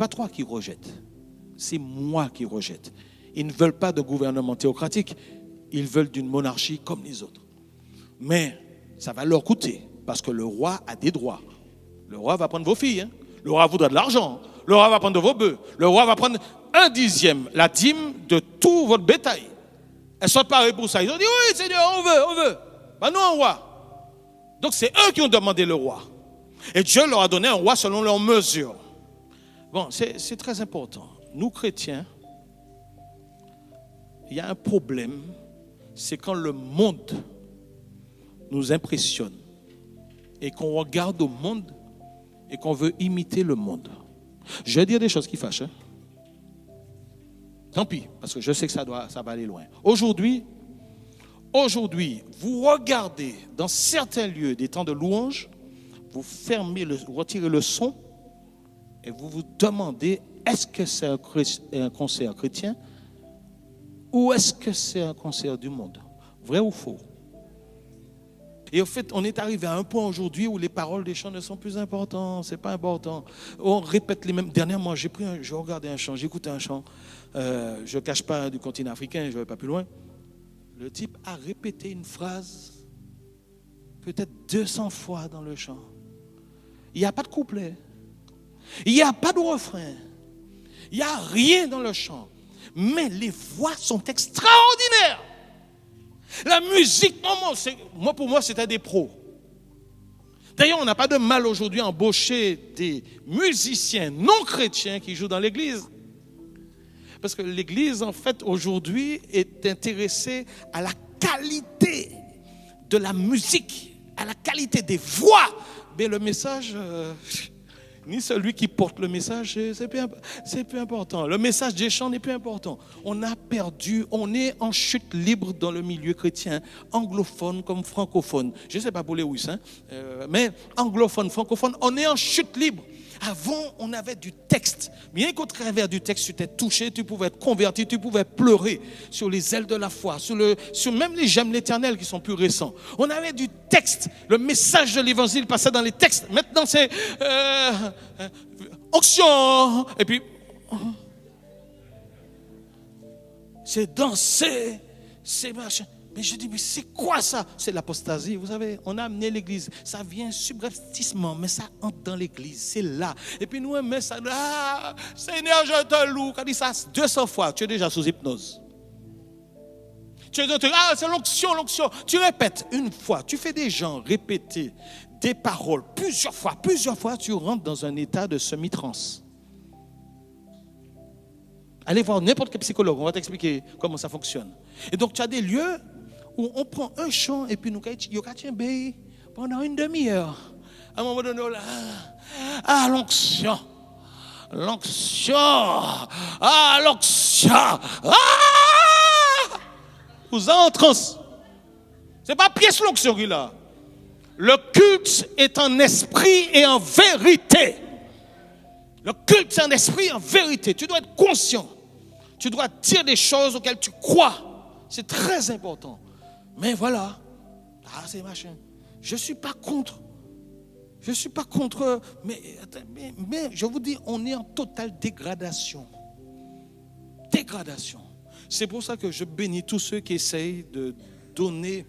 toi qui rejettes, c'est moi qui rejette. Ils ne veulent pas de gouvernement théocratique, ils veulent d'une monarchie comme les autres. Mais ça va leur coûter, parce que le roi a des droits. Le roi va prendre vos filles, hein. Le roi voudra de l'argent, le roi va prendre de vos bœufs, le roi va prendre 1/10, la dîme de tout votre bétail. Elles sont parées pour ça. Ils ont dit, oui Seigneur, on veut. Ben nous un roi. Donc c'est eux qui ont demandé le roi. Et Dieu leur a donné un roi selon leurs mesures. Bon, c'est très important. Nous, chrétiens, il y a un problème, c'est quand le monde nous impressionne et qu'on regarde au monde et qu'on veut imiter le monde. Je vais dire des choses qui fâchent. Hein? Tant pis, parce que je sais que ça va aller loin. Aujourd'hui, vous regardez dans certains lieux des temps de louange, vous retirez le son et vous vous demandez est-ce que c'est un concert chrétien ou est-ce que c'est un concert du monde? Vrai ou faux? Et en fait, on est arrivé à un point aujourd'hui où les paroles des chants ne sont plus importantes. C'est pas important. On répète les mêmes. Dernièrement, j'ai regardé un chant, j'ai écouté un chant. Je ne cache pas du continent africain, je ne vais pas plus loin. Le type a répété une phrase peut-être 200 fois dans le chant. Il n'y a pas de couplet. Il n'y a pas de refrain. Il n'y a rien dans le chant. Mais les voix sont extraordinaires. La musique, pour moi, c'était des pros. D'ailleurs, on n'a pas de mal aujourd'hui à embaucher des musiciens non chrétiens qui jouent dans l'église. Parce que l'église, en fait, aujourd'hui, est intéressée à la qualité de la musique, à la qualité des voix. Mais le message, ni celui qui porte le message, c'est plus important. Le message des chants n'est plus important. On a perdu, on est en chute libre dans le milieu chrétien, anglophone comme francophone. Je ne sais pas pour les Russes, mais anglophone, francophone, on est en chute libre. Avant, on avait du texte. Bien qu'au travers du texte, tu t'es touché, tu pouvais être converti, tu pouvais pleurer sur les ailes de la foi, sur même les gemmes de l'Éternel qui sont plus récents. On avait du texte. Le message de l'Évangile passait dans les textes. Maintenant, c'est onction. Et puis, c'est danser, c'est machin. Mais je dis, mais c'est quoi ça? C'est l'apostasie. Vous savez, on a amené l'église. Ça vient subrepticement, mais ça entre dans l'église. C'est là. Et puis nous, on met ça là. Seigneur, je te loue. Quand il dit ça 200 fois, tu es déjà sous hypnose. C'est l'onction. Tu répètes une fois. Tu fais des gens répéter des paroles plusieurs fois, tu rentres dans un état de semi-transe. Allez voir n'importe quel psychologue, on va t'expliquer comment ça fonctionne. Et donc, tu as des lieux où on prend un chant et puis nous allons pendant une demi-heure. À un moment donné, là, l'onction. Vous entrez. C'est pas pièce l'onction qu'il a. Le culte est en esprit et en vérité. Le culte, c'est en esprit et en vérité. Tu dois être conscient. Tu dois dire des choses auxquelles tu crois. C'est très important. Mais voilà. C'est machin. Je ne suis pas contre. Mais je vous dis, on est en totale dégradation. C'est pour ça que je bénis tous ceux qui essayent de donner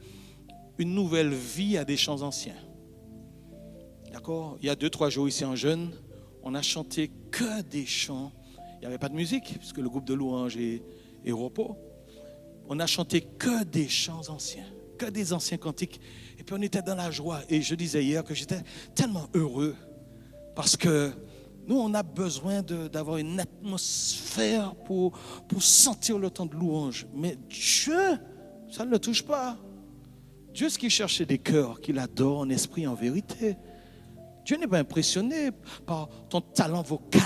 une nouvelle vie à des chants anciens. D'accord? Il y a 2-3 jours ici en jeûne, on a chanté que des chants. Il n'y avait pas de musique, puisque le groupe de louanges est repos. On a chanté que des chants anciens, que des anciens cantiques. Et puis on était dans la joie. Et je disais hier que j'étais tellement heureux. Parce que nous, on a besoin d'avoir une atmosphère pour sentir le temps de louange. Mais Dieu, ça ne le touche pas. Dieu, ce qu'il cherche, c'est des cœurs qu'il adore en esprit et en vérité. Dieu n'est pas impressionné par ton talent vocal.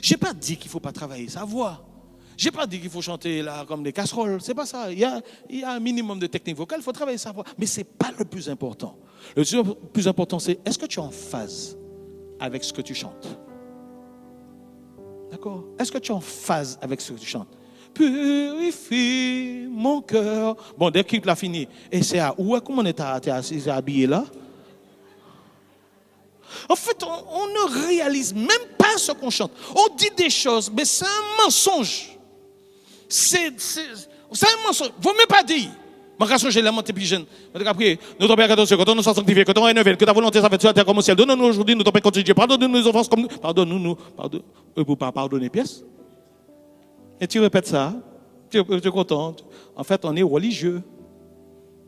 Je n'ai pas dit qu'il ne faut pas travailler sa voix. Je n'ai pas dit qu'il faut chanter là comme des casseroles. Ce n'est pas ça. Il y a un minimum de technique vocale, il faut travailler sa voix. Mais ce n'est pas le plus important. Le plus important, c'est est-ce que tu es en phase avec ce que tu chantes? D'accord? Est-ce que tu es en phase avec ce que tu chantes? Purifie mon cœur. Bon, dès qu'il l'a fini. Et c'est à où? Comment on est habillé là? En fait, on ne réalise même pas ce qu'on chante. On dit des choses, mais c'est un mensonge. C'est un mensonge. Vous ne m'avez pas dit. Je vais lamenté plus jeune. Nous t'en prie, que ton nom soit sanctifié, que ton règne vienne, que ta volonté soit faite sur la terre comme au ciel. Donne-nous aujourd'hui, nous t'en prie, contre Dieu. Pardonne-nous nos offenses comme nous. Pardonne-nous. Pour pas pardonner pièces. Et tu répètes ça. Tu es content. En fait, on est religieux.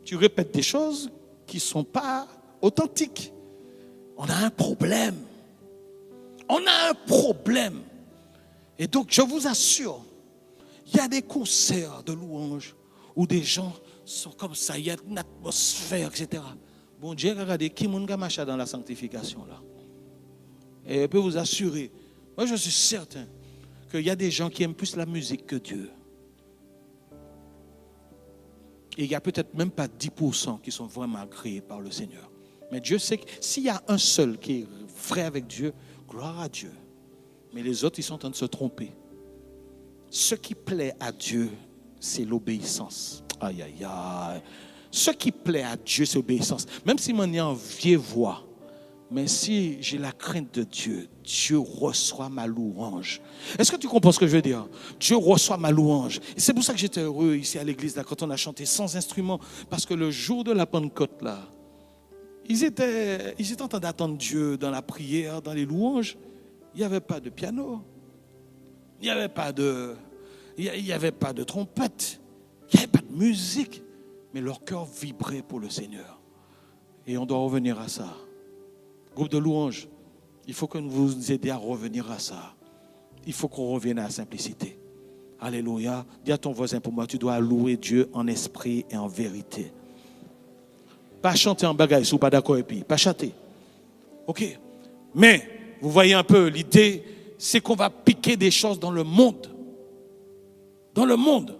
Tu répètes des choses qui ne sont pas authentiques. On a un problème. Et donc, je vous assure, il y a des concerts de louanges où des gens sont comme ça, il y a une atmosphère, etc. Bon Dieu, regardez, qui m'a marché dans la sanctification là. Et je peux vous assurer, moi je suis certain qu'il y a des gens qui aiment plus la musique que Dieu. Et il n'y a peut-être même pas 10% qui sont vraiment agréés par le Seigneur. Mais Dieu sait que s'il y a un seul qui est vrai avec Dieu, gloire à Dieu. Mais les autres, ils sont en train de se tromper. Ce qui plaît à Dieu, c'est l'obéissance. Aïe, aïe, aïe. Ce qui plaît à Dieu, c'est l'obéissance. Même si mon en vieille voix, mais si j'ai la crainte de Dieu, Dieu reçoit ma louange. Est-ce que tu comprends ce que je veux dire? Dieu reçoit ma louange. Et c'est pour ça que j'étais heureux ici à l'église, là, quand on a chanté sans instrument. Parce que le jour de la Pentecôte, là, ils étaient en train d'attendre Dieu dans la prière, dans les louanges. Il n'y avait pas de piano. Il n'y avait pas de trompette. Il n'y avait pas de musique. Mais leur cœur vibrait pour le Seigneur. Et on doit revenir à ça. Groupe de louanges, il faut que nous vous aidions à revenir à ça. Il faut qu'on revienne à la simplicité. Alléluia. Dis à ton voisin, pour moi, tu dois louer Dieu en esprit et en vérité. Pas chanter en bagaille, si vous n'êtes pas d'accord et puis, pas chanter. Ok. Mais, vous voyez un peu, l'idée, c'est qu'on va piquer des choses dans le monde. Dans le monde.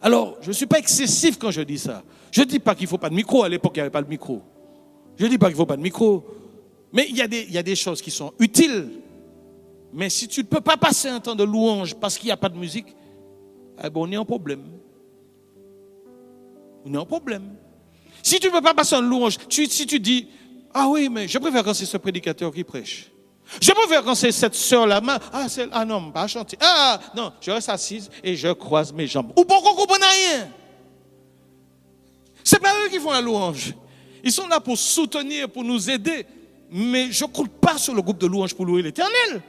Alors, je ne suis pas excessif quand je dis ça. Je ne dis pas qu'il ne faut pas de micro. À l'époque, il n'y avait pas de micro. Je ne dis pas qu'il ne faut pas de micro. Mais il y a des choses qui sont utiles. Mais si tu ne peux pas passer un temps de louange parce qu'il n'y a pas de musique, eh ben on est en problème. On est en problème. Si tu ne peux pas passer un louange, si tu dis, ah oui, mais je préfère quand c'est ce prédicateur qui prêche. Je préfère quand c'est cette sœur-là. Ah non, pas chanter. Ah non, je reste assise et je croise mes jambes. Ou pourquoi qu'on ne comprend rien? Ce n'est pas eux qui font la louange. Ils sont là pour soutenir, pour nous aider. Mais je ne compte pas sur le groupe de louange pour louer l'Éternel.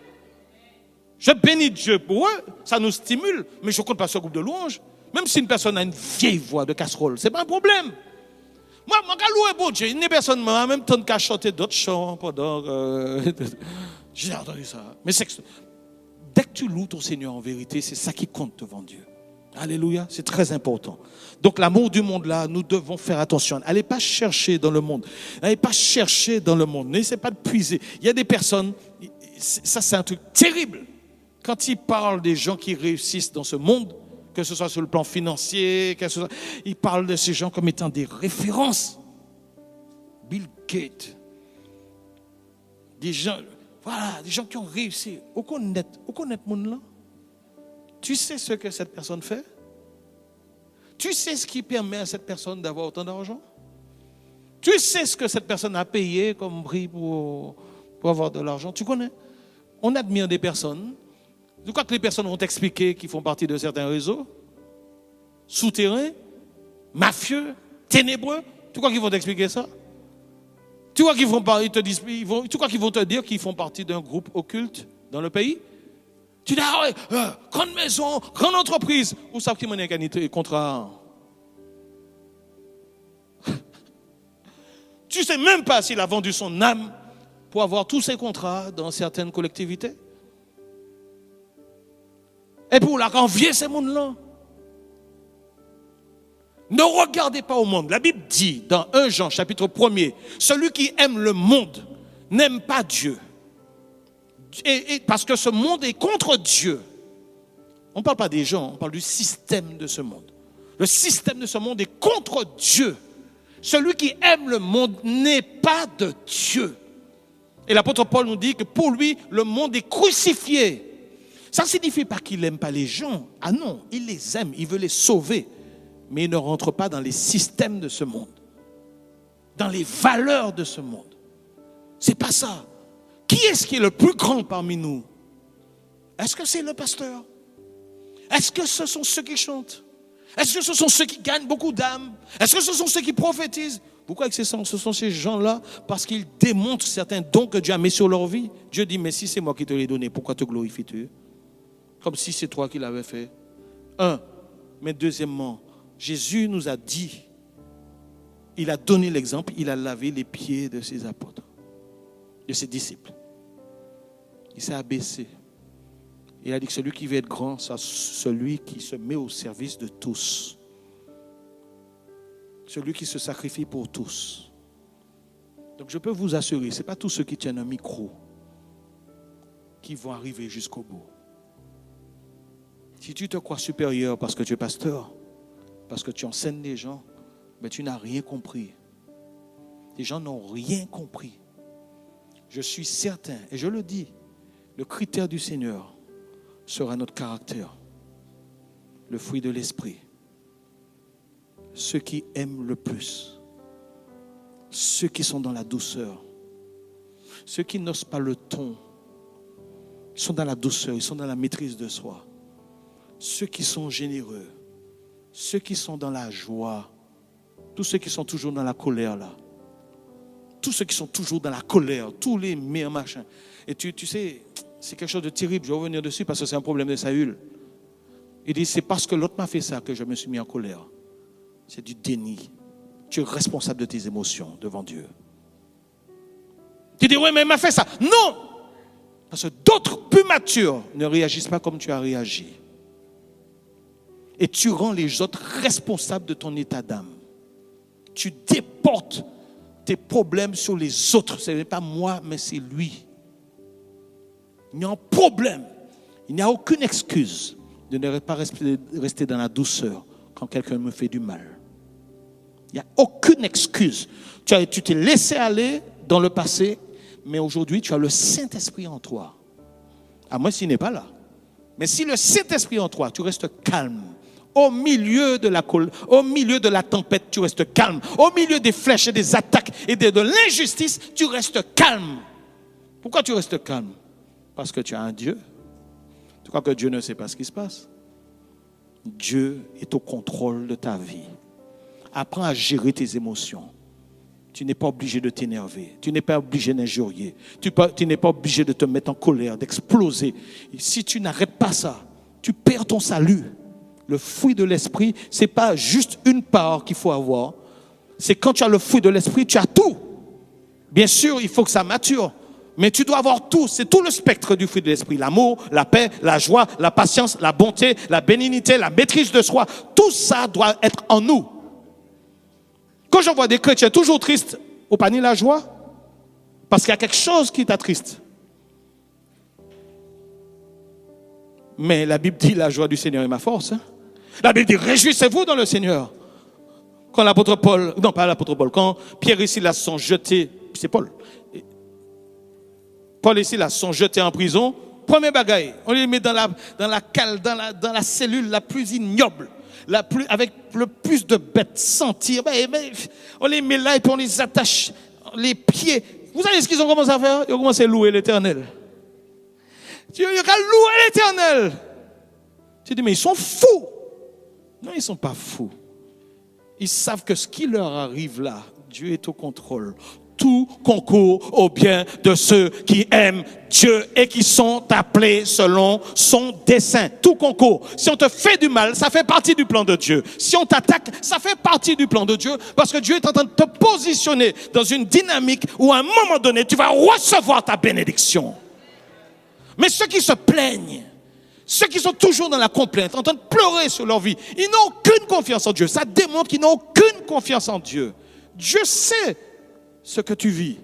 Je bénis Dieu pour eux, ça nous stimule, mais je ne compte pas sur le groupe de louange. Même si une personne a une vieille voix de casserole, ce n'est pas un problème. Moi, je louer pour Dieu. Une personne m'a en même temps qu'à chanter d'autres chants pendant. J'ai entendu ça. Mais dès que tu loues ton Seigneur en vérité, c'est ça qui compte devant Dieu. Alléluia, c'est très important. Donc l'amour du monde là, nous devons faire attention. N'allez pas chercher dans le monde. N'allez pas chercher dans le monde. N'essayez pas de puiser. Il y a des personnes, ça c'est un truc terrible. Quand ils parlent des gens qui réussissent dans ce monde, que ce soit sur le plan financier, ils parlent de ces gens comme étant des références. Bill Gates. Des gens qui ont réussi. Où connaît le monde là? Tu sais ce que cette personne fait? Tu sais ce qui permet à cette personne d'avoir autant d'argent? Tu sais ce que cette personne a payé comme prix pour avoir de l'argent? Tu connais? On admire des personnes. Tu crois que les personnes vont t'expliquer qu'ils font partie de certains réseaux souterrains, mafieux, ténébreux? Tu crois qu'ils vont t'expliquer ça? Tu crois qu'ils vont te dire qu'ils font partie d'un groupe occulte dans le pays? Tu dis, ah ouais, grande maison, grande entreprise. Où ça qui m'a un contrat? Tu ne sais même pas s'il a vendu son âme pour avoir tous ses contrats dans certaines collectivités. Et pour la envier ces mondes-là. Ne regardez pas au monde. La Bible dit dans 1 Jean chapitre 1er, celui qui aime le monde n'aime pas Dieu. Et parce que ce monde est contre Dieu. On ne parle pas des gens, on parle du système de ce monde. Le système de ce monde est contre Dieu. Celui qui aime le monde n'est pas de Dieu. Et l'apôtre Paul nous dit que pour lui, le monde est crucifié. Ça ne signifie pas qu'il n'aime pas les gens. Ah non, il les aime, il veut les sauver. Mais il ne rentre pas dans les systèmes de ce monde. Dans les valeurs de ce monde. C'est pas ça. Qui est-ce qui est le plus grand parmi nous? Est-ce que c'est le pasteur? Est-ce que ce sont ceux qui chantent? Est-ce que ce sont ceux qui gagnent beaucoup d'âmes? Est-ce que ce sont ceux qui prophétisent? Pourquoi ce sont ces gens-là? Parce qu'ils démontrent certains dons que Dieu a mis sur leur vie. Dieu dit, mais si c'est moi qui te l'ai donné, pourquoi te glorifies-tu? Comme si c'est toi qui l'avais fait. Mais deuxièmement, Jésus nous a dit, il a donné l'exemple, il a lavé les pieds de ses apôtres, de ses disciples. Il s'est abaissé. Il a dit que celui qui veut être grand, c'est celui qui se met au service de tous. Celui qui se sacrifie pour tous. Donc je peux vous assurer, ce n'est pas tous ceux qui tiennent un micro qui vont arriver jusqu'au bout. Si tu te crois supérieur parce que tu es pasteur, parce que tu enseignes les gens, mais tu n'as rien compris. Les gens n'ont rien compris. Je suis certain, et je le dis, le critère du Seigneur sera notre caractère, le fruit de l'esprit. Ceux qui aiment le plus, ceux qui sont dans la douceur, ceux qui n'osent pas le ton, ils sont dans la douceur, ils sont dans la maîtrise de soi. Ceux qui sont généreux, ceux qui sont dans la joie, tous ceux qui sont toujours dans la colère là, tous ceux qui sont toujours dans la colère, tous les meilleurs machins. Et tu sais, c'est quelque chose de terrible, je vais revenir dessus parce que c'est un problème de Saül. Il dit, c'est parce que l'autre m'a fait ça que je me suis mis en colère. C'est du déni. Tu es responsable de tes émotions devant Dieu. Tu dis, oui, mais il m'a fait ça. Non! Parce que d'autres plus matures ne réagissent pas comme tu as réagi. Et tu rends les autres responsables de ton état d'âme. Tu déportes tes problèmes sur les autres. Ce n'est pas moi, mais c'est lui. Il y a un problème. Il n'y a aucune excuse de ne pas rester dans la douceur quand quelqu'un me fait du mal. Il n'y a aucune excuse. Tu t'es laissé aller dans le passé, mais aujourd'hui, tu as le Saint-Esprit en toi. À moins s'il n'est pas là. Mais si le Saint-Esprit en toi, tu restes calme. Au milieu de la colère, au milieu de la tempête, tu restes calme. Au milieu des flèches et des attaques et de l'injustice, tu restes calme. Pourquoi tu restes calme? Parce que tu as un Dieu. Tu crois que Dieu ne sait pas ce qui se passe? Dieu est au contrôle de ta vie. Apprends à gérer tes émotions. Tu n'es pas obligé de t'énerver. Tu n'es pas obligé d'injurier. Tu n'es pas obligé de te mettre en colère, d'exploser. Et si tu n'arrêtes pas ça, tu perds ton salut. Le fruit de l'esprit, ce n'est pas juste une part qu'il faut avoir. C'est quand tu as le fruit de l'esprit, tu as tout. Bien sûr, il faut que ça mature. Mais tu dois avoir tout. C'est tout le spectre du fruit de l'esprit. L'amour, la paix, la joie, la patience, la bonté, la bénignité, la maîtrise de soi. Tout ça doit être en nous. Quand je vois des chrétiens toujours tristes, au panier la joie, parce qu'il y a quelque chose qui t'attriste. Mais la Bible dit la joie du Seigneur est ma force. Hein? La Bible dit réjouissez-vous dans le Seigneur. Quand l'apôtre Paul, non pas l'apôtre Paul, quand Pierre et Silas sont jetés, c'est Paul. Paul et Silas sont jetés en prison. Premier bagaille, on les met dans la cale, dans la cellule la plus ignoble. Avec le plus de bêtes sentir, on les met là et puis on les attache les pieds. Vous savez ce qu'ils ont commencé à faire? Ils ont commencé à louer l'Éternel. Tu as loué l'Éternel. Tu dis mais ils sont fous. Non, ils ne sont pas fous. Ils savent que ce qui leur arrive là, Dieu est au contrôle. Tout concourt au bien de ceux qui aiment Dieu et qui sont appelés selon son dessein. Tout concourt. Si on te fait du mal, ça fait partie du plan de Dieu. Si on t'attaque, ça fait partie du plan de Dieu parce que Dieu est en train de te positionner dans une dynamique où à un moment donné, tu vas recevoir ta bénédiction. Mais ceux qui se plaignent, ceux qui sont toujours dans la complainte, en train de pleurer sur leur vie, ils n'ont aucune confiance en Dieu. Ça démontre qu'ils n'ont aucune confiance en Dieu. Dieu sait ce que tu vis.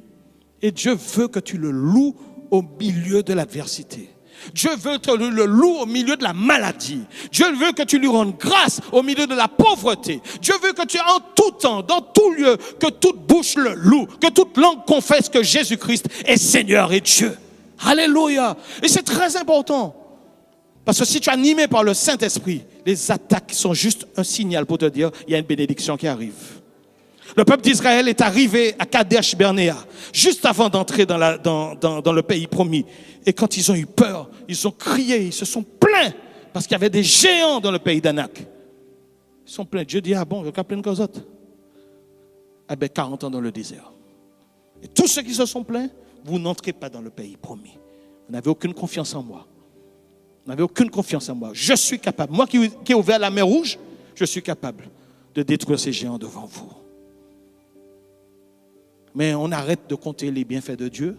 Et Dieu veut que tu le loues au milieu de l'adversité. Dieu veut que tu le loues au milieu de la maladie. Dieu veut que tu lui rendes grâce au milieu de la pauvreté. Dieu veut que tu, en tout temps, dans tout lieu, que toute bouche le loue, que toute langue confesse que Jésus-Christ est Seigneur et Dieu. Alléluia. Et c'est très important. Parce que si tu es animé par le Saint-Esprit, les attaques sont juste un signal pour te dire il y a une bénédiction qui arrive. Le peuple d'Israël est arrivé à Kadesh Barnéa, juste avant d'entrer dans le pays promis. Et quand ils ont eu peur, ils ont crié, ils se sont plaints, parce qu'il y avait des géants dans le pays d'Anak. Ils sont plaints. Dieu dit, ah bon, il y a plein de causes autres. Eh bien, 40 ans dans le désert. Et tous ceux qui se sont plaints, vous n'entrez pas dans le pays promis. Vous n'avez aucune confiance en moi. Vous n'avez aucune confiance en moi. Je suis capable. Moi qui ai ouvert la mer Rouge, je suis capable de détruire ces géants devant vous. Mais on arrête de compter les bienfaits de Dieu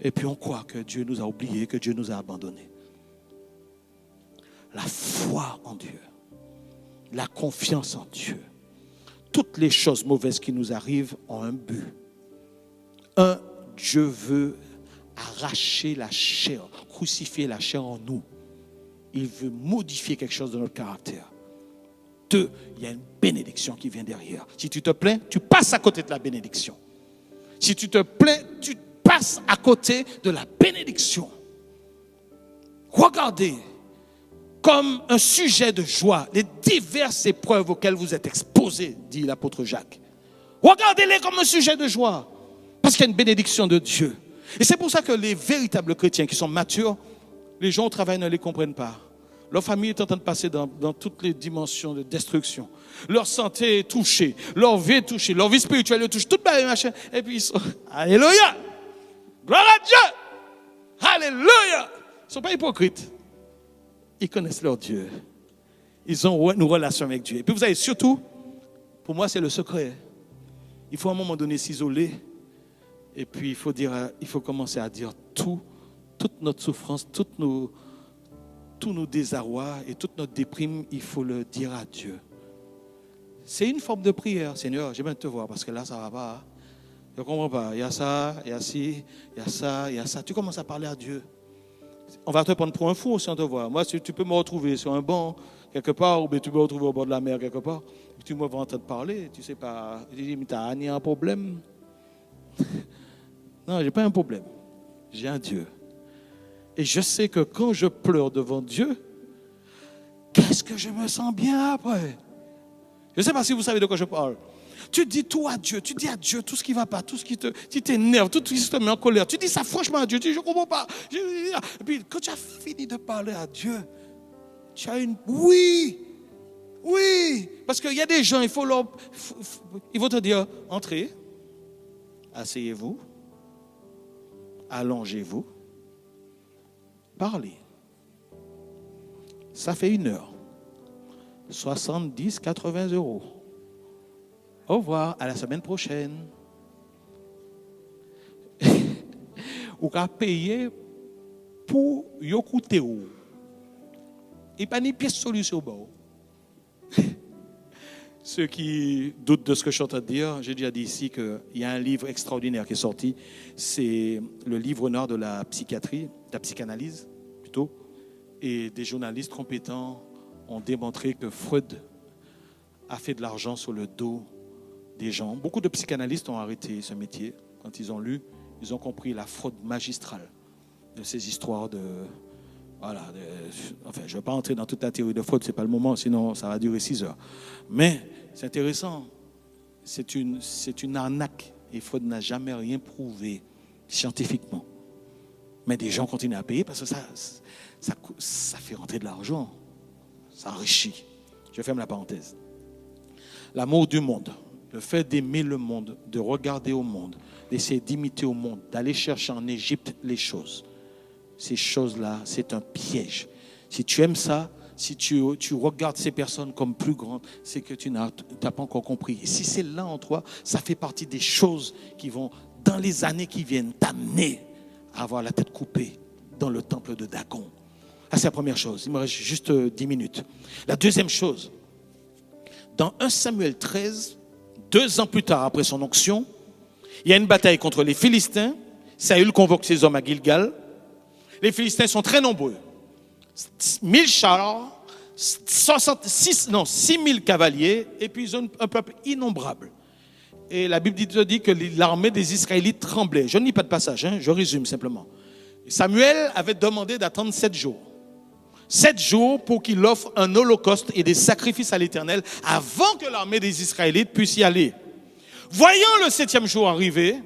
et puis on croit que Dieu nous a oubliés, que Dieu nous a abandonnés. La foi en Dieu, la confiance en Dieu, toutes les choses mauvaises qui nous arrivent ont un but. Dieu veut arracher la chair, crucifier la chair en nous. Il veut modifier quelque chose de notre caractère. 2, il y a une bénédiction qui vient derrière. Si tu te plains, tu passes à côté de la bénédiction. Si tu te plains, tu passes à côté de la bénédiction. Regardez comme un sujet de joie les diverses épreuves auxquelles vous êtes exposés, dit l'apôtre Jacques. Regardez-les comme un sujet de joie, parce qu'il y a une bénédiction de Dieu. Et c'est pour ça que les véritables chrétiens qui sont matures, les gens au travail ne les comprennent pas. Leur famille est en train de passer dans toutes les dimensions de destruction. Leur santé est touchée, leur vie est touchée, leur vie spirituelle est touchée, tout les machins. Et puis ils sont, alléluia, gloire à Dieu, alléluia. Ils ne sont pas hypocrites. Ils connaissent leur Dieu. Ils ont une relation avec Dieu. Et puis vous savez, surtout, pour moi c'est le secret. Il faut à un moment donné s'isoler. Et puis il faut commencer à dire toute notre souffrance, tous nos désarrois et toute notre déprime, il faut le dire à Dieu. C'est une forme de prière. Seigneur, j'ai besoin de te voir parce que là, ça ne va pas. Je ne comprends pas. Il y a ça, il y a ci, il y a ça, il y a ça. Tu commences à parler à Dieu. On va te prendre pour un fou si on te voit. Moi, tu peux me retrouver sur un banc quelque part ou bien tu peux me retrouver au bord de la mer quelque part. Tu me vas entendre parler. Tu ne sais pas. Tu dis, mais tu as un problème. Non, je n'ai pas un problème. J'ai un Dieu. Et je sais que quand je pleure devant Dieu, qu'est-ce que je me sens bien après? Je ne sais pas si vous savez de quoi je parle. Tu dis tout à Dieu, tu dis à Dieu tout ce qui ne va pas, tout ce qui t'énerve, tout ce qui te met en colère. Tu dis ça franchement à Dieu, tu dis je ne comprends pas. Et puis quand tu as fini de parler à Dieu, tu as une... Oui, parce qu'il y a des gens, ils vont te dire, entrez, asseyez-vous, allongez-vous, parlez. Ça fait 1 heure. 70, 80 euros. Au revoir, à la semaine prochaine. Ou qu'à payer pour yokoute ou. Et pas ni pièce solution bon. Ceux qui doutent de ce que je suis en train de dire, j'ai déjà dit ici qu'il y a un livre extraordinaire qui est sorti. C'est le livre noir de la psychiatrie, de la psychanalyse plutôt. Et des journalistes compétents ont démontré que Freud a fait de l'argent sur le dos des gens. Beaucoup de psychanalystes ont arrêté ce métier. Quand ils ont lu, ils ont compris la fraude magistrale de ces histoires de... Voilà. Enfin, je ne vais pas entrer dans toute la théorie de fraude, ce n'est pas le moment, sinon ça va durer 6 heures. Mais c'est intéressant. C'est une arnaque. Et Freud n'a jamais rien prouvé scientifiquement. Mais des gens continuent à payer parce que ça fait rentrer de l'argent. Ça enrichit. Je ferme la parenthèse. L'amour du monde, le fait d'aimer le monde, de regarder au monde, d'essayer d'imiter au monde, d'aller chercher en Égypte les choses. Ces choses-là, c'est un piège. Si tu aimes ça, si tu regardes ces personnes comme plus grandes, c'est que tu n'as pas encore compris. Et si c'est là en toi, ça fait partie des choses qui vont, dans les années qui viennent, t'amener à avoir la tête coupée dans le temple de Dagon. Ça, c'est la première chose. Il me reste juste 10 minutes. La deuxième chose, dans 1 Samuel 13, 2 ans plus tard après son onction, il y a une bataille contre les Philistins. Saül convoque ses hommes à Gilgal. Les Philistins sont très nombreux. 1000 chars, 6 000 cavaliers, et puis ils ont un peuple innombrable. Et la Bible dit que l'armée des Israélites tremblait. Je ne lis pas de passage, je résume simplement. Samuel avait demandé d'attendre 7 jours. 7 jours pour qu'il offre un holocauste et des sacrifices à l'Éternel avant que l'armée des Israélites puisse y aller. Voyant le 7e jour arriver,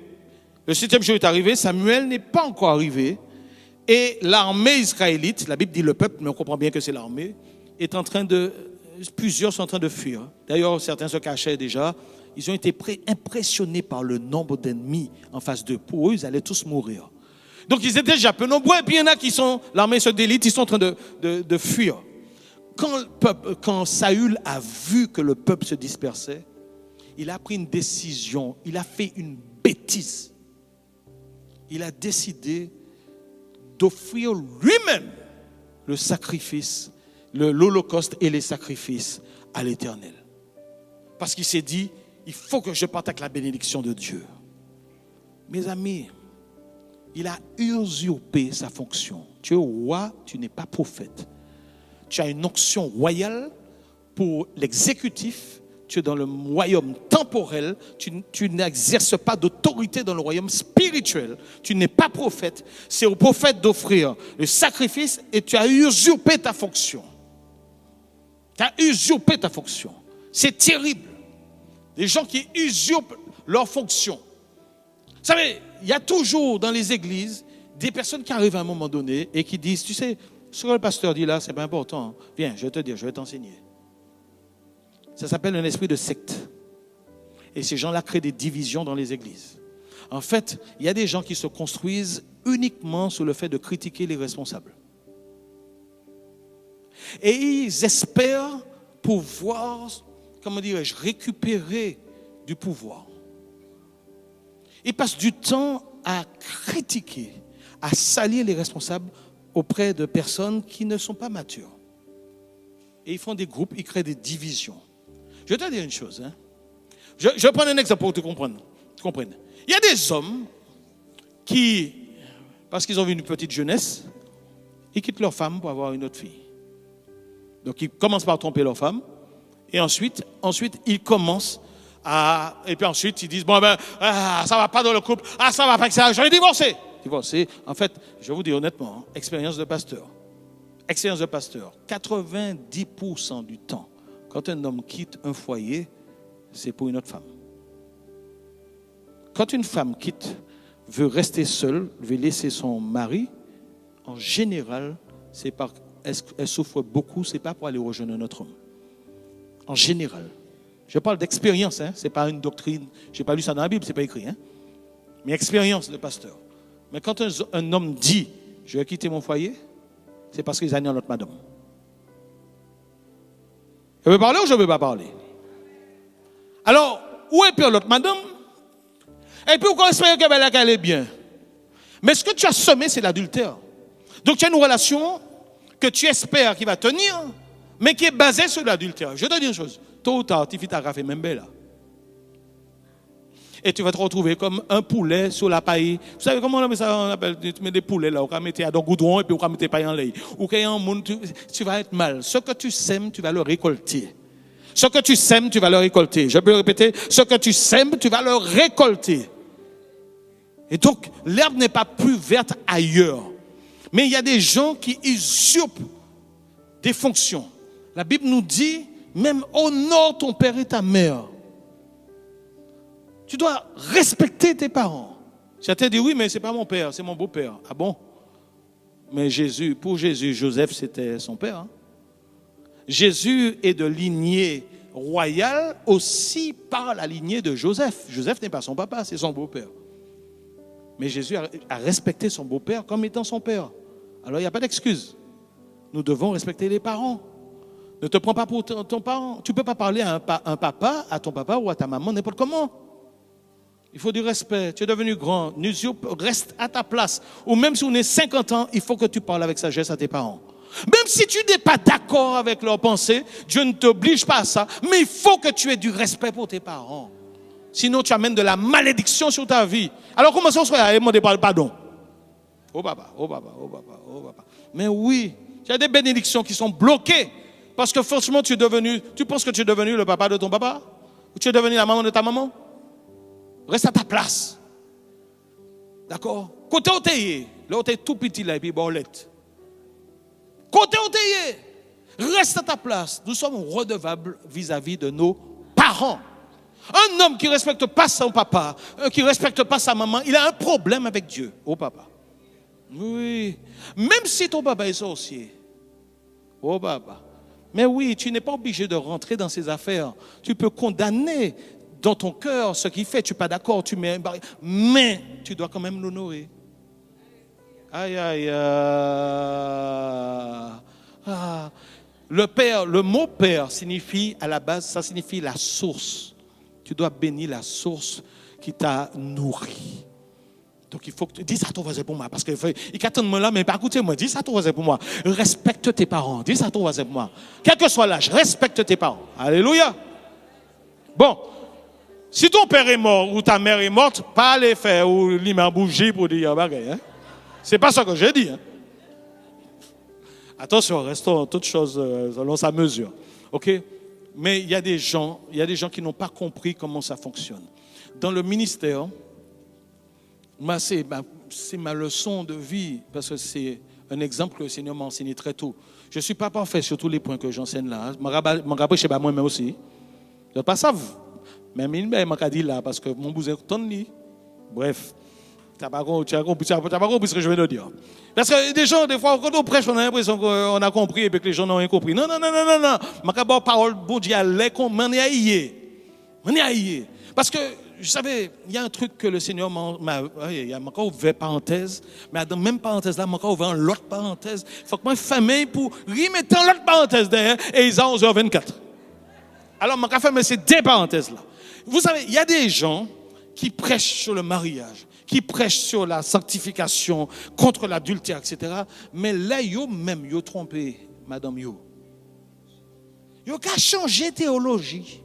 le 7e jour est arrivé, Samuel n'est pas encore arrivé. Et l'armée israélite, la Bible dit le peuple, mais on comprend bien que c'est l'armée, plusieurs sont en train de fuir. D'ailleurs, certains se cachaient déjà. Ils ont été impressionnés par le nombre d'ennemis en face d'eux. Pour eux, ils allaient tous mourir. Donc, ils étaient déjà peu nombreux. Et puis, il y en a qui sont, l'armée se délite, ils sont en train de fuir. Quand Saül a vu que le peuple se dispersait, il a pris une décision. Il a fait une bêtise. Il a décidé d'offrir lui-même le sacrifice, l'holocauste et les sacrifices à l'Éternel. Parce qu'il s'est dit, il faut que je parte avec la bénédiction de Dieu. Mes amis, il a usurpé sa fonction. Tu es roi, tu n'es pas prophète. Tu as une onction royale pour l'exécutif. Tu es dans le royaume temporel, tu n'exerces pas d'autorité dans le royaume spirituel. Tu n'es pas prophète. C'est au prophète d'offrir le sacrifice et tu as usurpé ta fonction. Tu as usurpé ta fonction. C'est terrible. Des gens qui usurpent leur fonction. Vous savez, il y a toujours dans les églises des personnes qui arrivent à un moment donné et qui disent, tu sais, ce que le pasteur dit là, c'est pas important. Viens, je vais te dire, je vais t'enseigner. Ça s'appelle un esprit de secte. Et ces gens-là créent des divisions dans les églises. En fait, il y a des gens qui se construisent uniquement sur le fait de critiquer les responsables. Et ils espèrent pouvoir, comment dirais-je, récupérer du pouvoir. Ils passent du temps à critiquer, à salir les responsables auprès de personnes qui ne sont pas matures. Et ils font des groupes, ils créent des divisions. Je vais te dire une chose. Je vais prendre un exemple pour que tu comprennes. Il y a des hommes qui, parce qu'ils ont vu une petite jeunesse, ils quittent leur femme pour avoir une autre fille. Donc ils commencent par tromper leur femme et ensuite ils commencent Et puis ensuite, ils disent, bon, ça va pas dans le couple. Ça va pas, ça, je vais divorcer. Divorcer, en fait, je vous dis honnêtement, expérience de pasteur. Expérience de pasteur. 90% du temps, quand un homme quitte un foyer, c'est pour une autre femme. Quand une femme veut rester seule, veut laisser son mari, en général, c'est parce qu'elle souffre beaucoup, c'est pas pour aller rejoindre un autre homme. En général. Je parle d'expérience, ce n'est pas une doctrine. Je n'ai pas lu ça dans la Bible, ce n'est pas écrit. Mais expérience de pasteur. Mais quand un homme dit, je vais quitter mon foyer, c'est parce qu'ils ont l'autre madame. Je veux parler ou je ne veux pas parler? Alors, où est l'autre madame? Et puis, on espère qu'elle est bien. Mais ce que tu as semé, c'est l'adultère. Donc, tu as une relation que tu espères qu'il va tenir, mais qui est basée sur l'adultère. Je te dis une chose. Tôt ou tard, tu vas faire même belle là. Et tu vas te retrouver comme un poulet sur la paille. Vous savez comment on appelle, tu mets des poulets là, on va mettre dans le goudron et puis on va mettre paille en lait. Ou qu'il y a un monde, tu vas être mal. Ce que tu sèmes, tu vas le récolter. Ce que tu sèmes, tu vas le récolter. Je peux le répéter, ce que tu sèmes, tu vas le récolter. Et donc, l'herbe n'est pas plus verte ailleurs. Mais il y a des gens qui usurpent des fonctions. La Bible nous dit, même honore ton père et ta mère. Tu dois respecter tes parents. Certains disent, oui, mais ce n'est pas mon père, c'est mon beau-père. Ah bon? Mais pour Jésus, Joseph, c'était son père. Jésus est de lignée royale aussi par la lignée de Joseph. Joseph n'est pas son papa, c'est son beau-père. Mais Jésus a respecté son beau-père comme étant son père. Alors il n'y a pas d'excuse. Nous devons respecter les parents. Ne te prends pas pour ton parent. Tu ne peux pas parler à un papa, à ton papa ou à ta maman, n'importe comment. Il faut du respect. Tu es devenu grand. Reste à ta place. Ou même si on est 50 ans, il faut que tu parles avec sagesse à tes parents. Même si tu n'es pas d'accord avec leurs pensées, Dieu ne t'oblige pas à ça. Mais il faut que tu aies du respect pour tes parents. Sinon, tu amènes de la malédiction sur ta vie. Alors, comment ça se fait à demander pardon? Oh papa. Mais oui, il y a des bénédictions qui sont bloquées. Parce que forcément, tu penses que tu es devenu le papa de ton papa? Ou tu es devenu la maman de ta maman? Reste à ta place. D'accord? Côté où tu es, là où tu es tout petit, là, et puis bolette. Côté où tu es, reste à ta place. Nous sommes redevables vis-à-vis de nos parents. Un homme qui ne respecte pas son papa, qui ne respecte pas sa maman, il a un problème avec Dieu. Oh papa. Oui. Même si ton papa est sorcier. Oh papa. Mais oui, tu n'es pas obligé de rentrer dans ses affaires. Tu peux condamner dans ton cœur ce qu'il fait. Tu n'es pas d'accord, tu mets un barrière. Mais tu dois quand même l'honorer. Aïe, aïe, le mot père signifie, à la base, ça signifie la source. Tu dois bénir la source qui t'a nourri. Donc il faut que tu dises ça à ton voisin pour moi. Parce qu'il attend là, mais pas écoutez moi, dis ça à ton voisin pour moi. Respecte tes parents, dis ça à ton voisin pour moi. Quel que soit l'âge, respecte tes parents. Alléluia. Bon, si ton père est mort ou ta mère est morte, pas aller faire ou l'imam bouger pour dire bagaille. C'est pas ça que j'ai dit. Attention, restons toutes choses selon sa mesure. OK? Mais il y a des gens qui n'ont pas compris comment ça fonctionne. Dans le ministère, moi, c'est ma leçon de vie, parce que c'est un exemple que le Seigneur m'a enseigné très tôt. Je ne suis pas parfait sur tous les points que j'enseigne là. Je me rappelle chez moi-même aussi. Je ne sais pas ça. Mais il m'a dit là, parce que mon bousin est tonné. Bref. Tu n'as pas compris ce que je vais te dire. Parce que des gens, des fois, quand on prêche, on a l'impression qu'on a compris et que les gens n'ont rien compris. Non. Je n'ai parole, bon Dieu, on est aïe. Parce que, vous savez, il y a un truc que le Seigneur m'a encore ouvert parenthèse, mais dans la même parenthèse là, m'a encore ouvert l'autre parenthèse. Il faut que moi ferme pour remettre l'autre parenthèse derrière, et ils ont 11h24. Alors, m'a fermé ces deux parenthèses là. Vous savez, il y a des gens qui prêchent sur le mariage, qui prêchent sur la sanctification, contre l'adultère, etc. Mais là, yo trompé, madame yo. Yo qu'à changer théologie.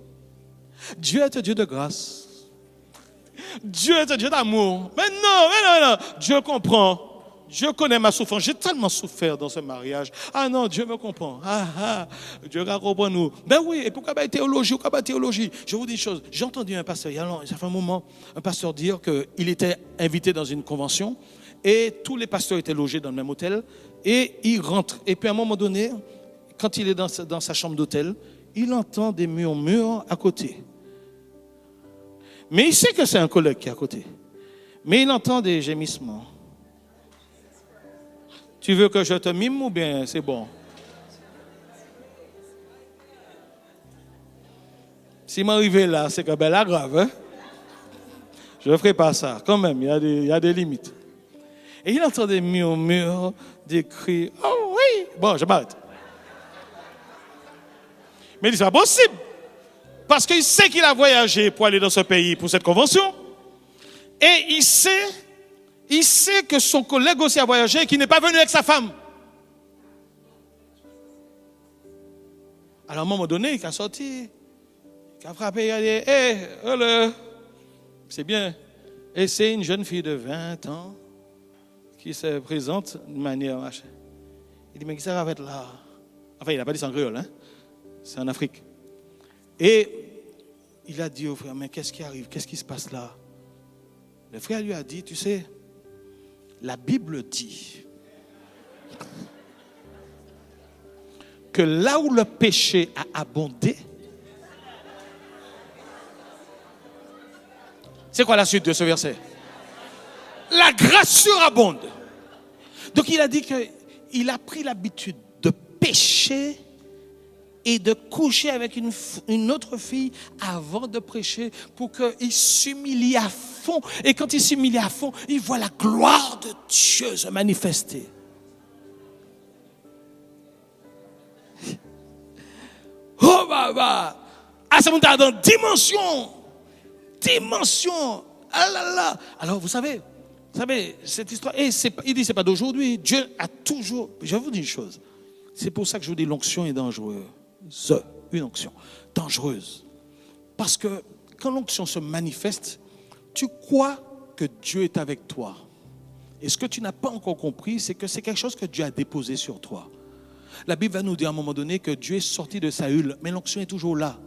Dieu est un Dieu de grâce. Dieu est un Dieu d'amour. Mais non. Dieu comprend. Je connais ma souffrance. J'ai tellement souffert dans ce mariage. Ah non, Dieu me comprend. Dieu va comprendre nous. Ben oui, et pourquoi pas théologie, pourquoi pas théologie? Je vous dis une chose. J'ai entendu un pasteur, ça fait un moment, un pasteur dire qu'il était invité dans une convention et tous les pasteurs étaient logés dans le même hôtel et il rentre. Et puis à un moment donné, quand il est dans sa chambre d'hôtel, il entend des murmures à côté. Mais il sait que c'est un collègue qui est à côté. Mais il entend des gémissements. Tu veux que je te mime ou bien c'est bon? Si m'arrive là, c'est que ben là grave. Hein? Je ne ferai pas ça. Quand même, il y a des limites. Et il entend des murmures, des cris. Oh oui! Bon, je m'arrête. Mais il dit, c'est pas possible. Parce qu'il sait qu'il a voyagé pour aller dans ce pays pour cette convention. Et il sait que son collègue aussi a voyagé et qu'il n'est pas venu avec sa femme. Alors à un moment donné, il a sorti, il a frappé, il a dit, hé, c'est bien. Et c'est une jeune fille de 20 ans qui se présente de manière machin. Il dit, mais qui ça va être là? Enfin, il n'a pas dit ça en créole, hein? C'est en Afrique. Et il a dit au frère, mais qu'est-ce qui arrive? Qu'est-ce qui se passe là? Le frère lui a dit, tu sais, la Bible dit que là où le péché a abondé, c'est quoi la suite de ce verset? La grâce surabonde. Donc il a dit qu'il a pris l'habitude de pécher et de coucher avec une autre fille avant de prêcher pour qu'il s'humilie à fond. Et quand il s'humilie à fond, il voit la gloire de Dieu se manifester. Oh bah, ça monte dans dimension. Ah là là. Alors vous savez, cette histoire, il dit c'est pas d'aujourd'hui. Dieu a toujours, je vais vous dire une chose. C'est pour ça que je vous dis l'onction est dangereuse. Une onction dangereuse. Parce que quand l'onction se manifeste, tu crois que Dieu est avec toi. Et ce que tu n'as pas encore compris, c'est que c'est quelque chose que Dieu a déposé sur toi. La Bible va nous dire à un moment donné que Dieu est sorti de Saül, mais l'onction est toujours là.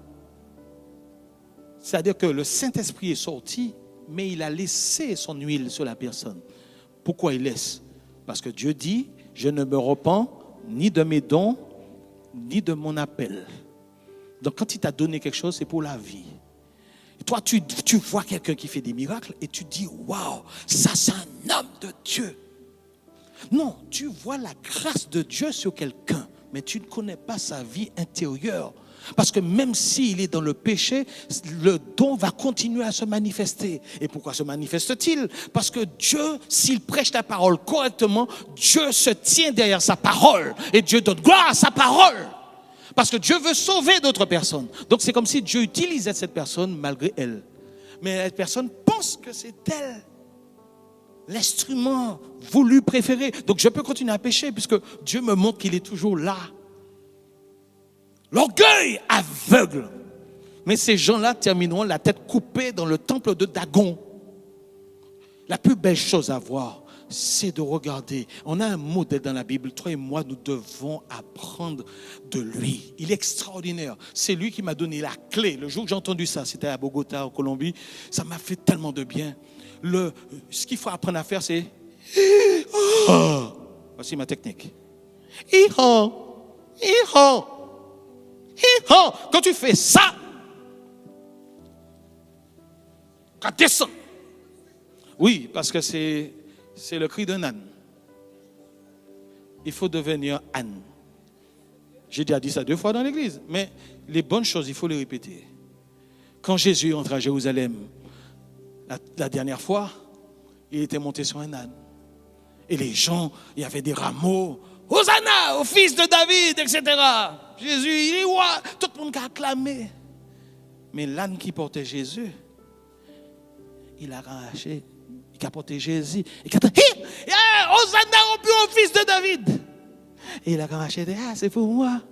C'est-à-dire que le Saint-Esprit est sorti, mais il a laissé son huile sur la personne. Pourquoi il laisse? Parce que Dieu dit, je ne me repens ni de mes dons, ni de mon appel. Donc quand il t'a donné quelque chose, c'est pour la vie. Et toi, tu vois quelqu'un qui fait des miracles et tu dis, waouh, ça c'est un homme de Dieu. Non, tu vois la grâce de Dieu sur quelqu'un, mais tu ne connais pas sa vie intérieure. Parce que même s'il est dans le péché, le don va continuer à se manifester. Et pourquoi se manifeste-t-il? Parce que Dieu, s'il prêche la parole correctement, Dieu se tient derrière sa parole. Et Dieu donne gloire à sa parole. Parce que Dieu veut sauver d'autres personnes. Donc c'est comme si Dieu utilisait cette personne malgré elle. Mais cette personne pense que c'est elle. L'instrument voulu, préféré. Donc je peux continuer à pécher puisque Dieu me montre qu'il est toujours là. L'orgueil aveugle. Mais ces gens-là termineront la tête coupée dans le temple de Dagon. La plus belle chose à voir, c'est de regarder. On a un modèle dans la Bible. Toi et moi, nous devons apprendre de lui. Il est extraordinaire. C'est lui qui m'a donné la clé. Le jour que j'ai entendu ça, c'était à Bogota, en Colombie. Ça m'a fait tellement de bien. Ce qu'il faut apprendre à faire, c'est... Voici ma technique. Quand tu fais ça, ça descend. Oui, parce que c'est le cri d'un âne. Il faut devenir âne. J'ai déjà dit ça 2 fois dans l'église, mais les bonnes choses, il faut les répéter. Quand Jésus entre à Jérusalem, la dernière fois, il était monté sur un âne. Et les gens, il y avait des rameaux. Hosanna au fils de David, etc. Jésus, il est roi. Tout le monde a acclamé. Mais l'âne qui portait Jésus, il a arraché. Il a porté Jésus. Il a dit, Hosanna au plus haut fils de David. Et il a arraché, c'est pour moi.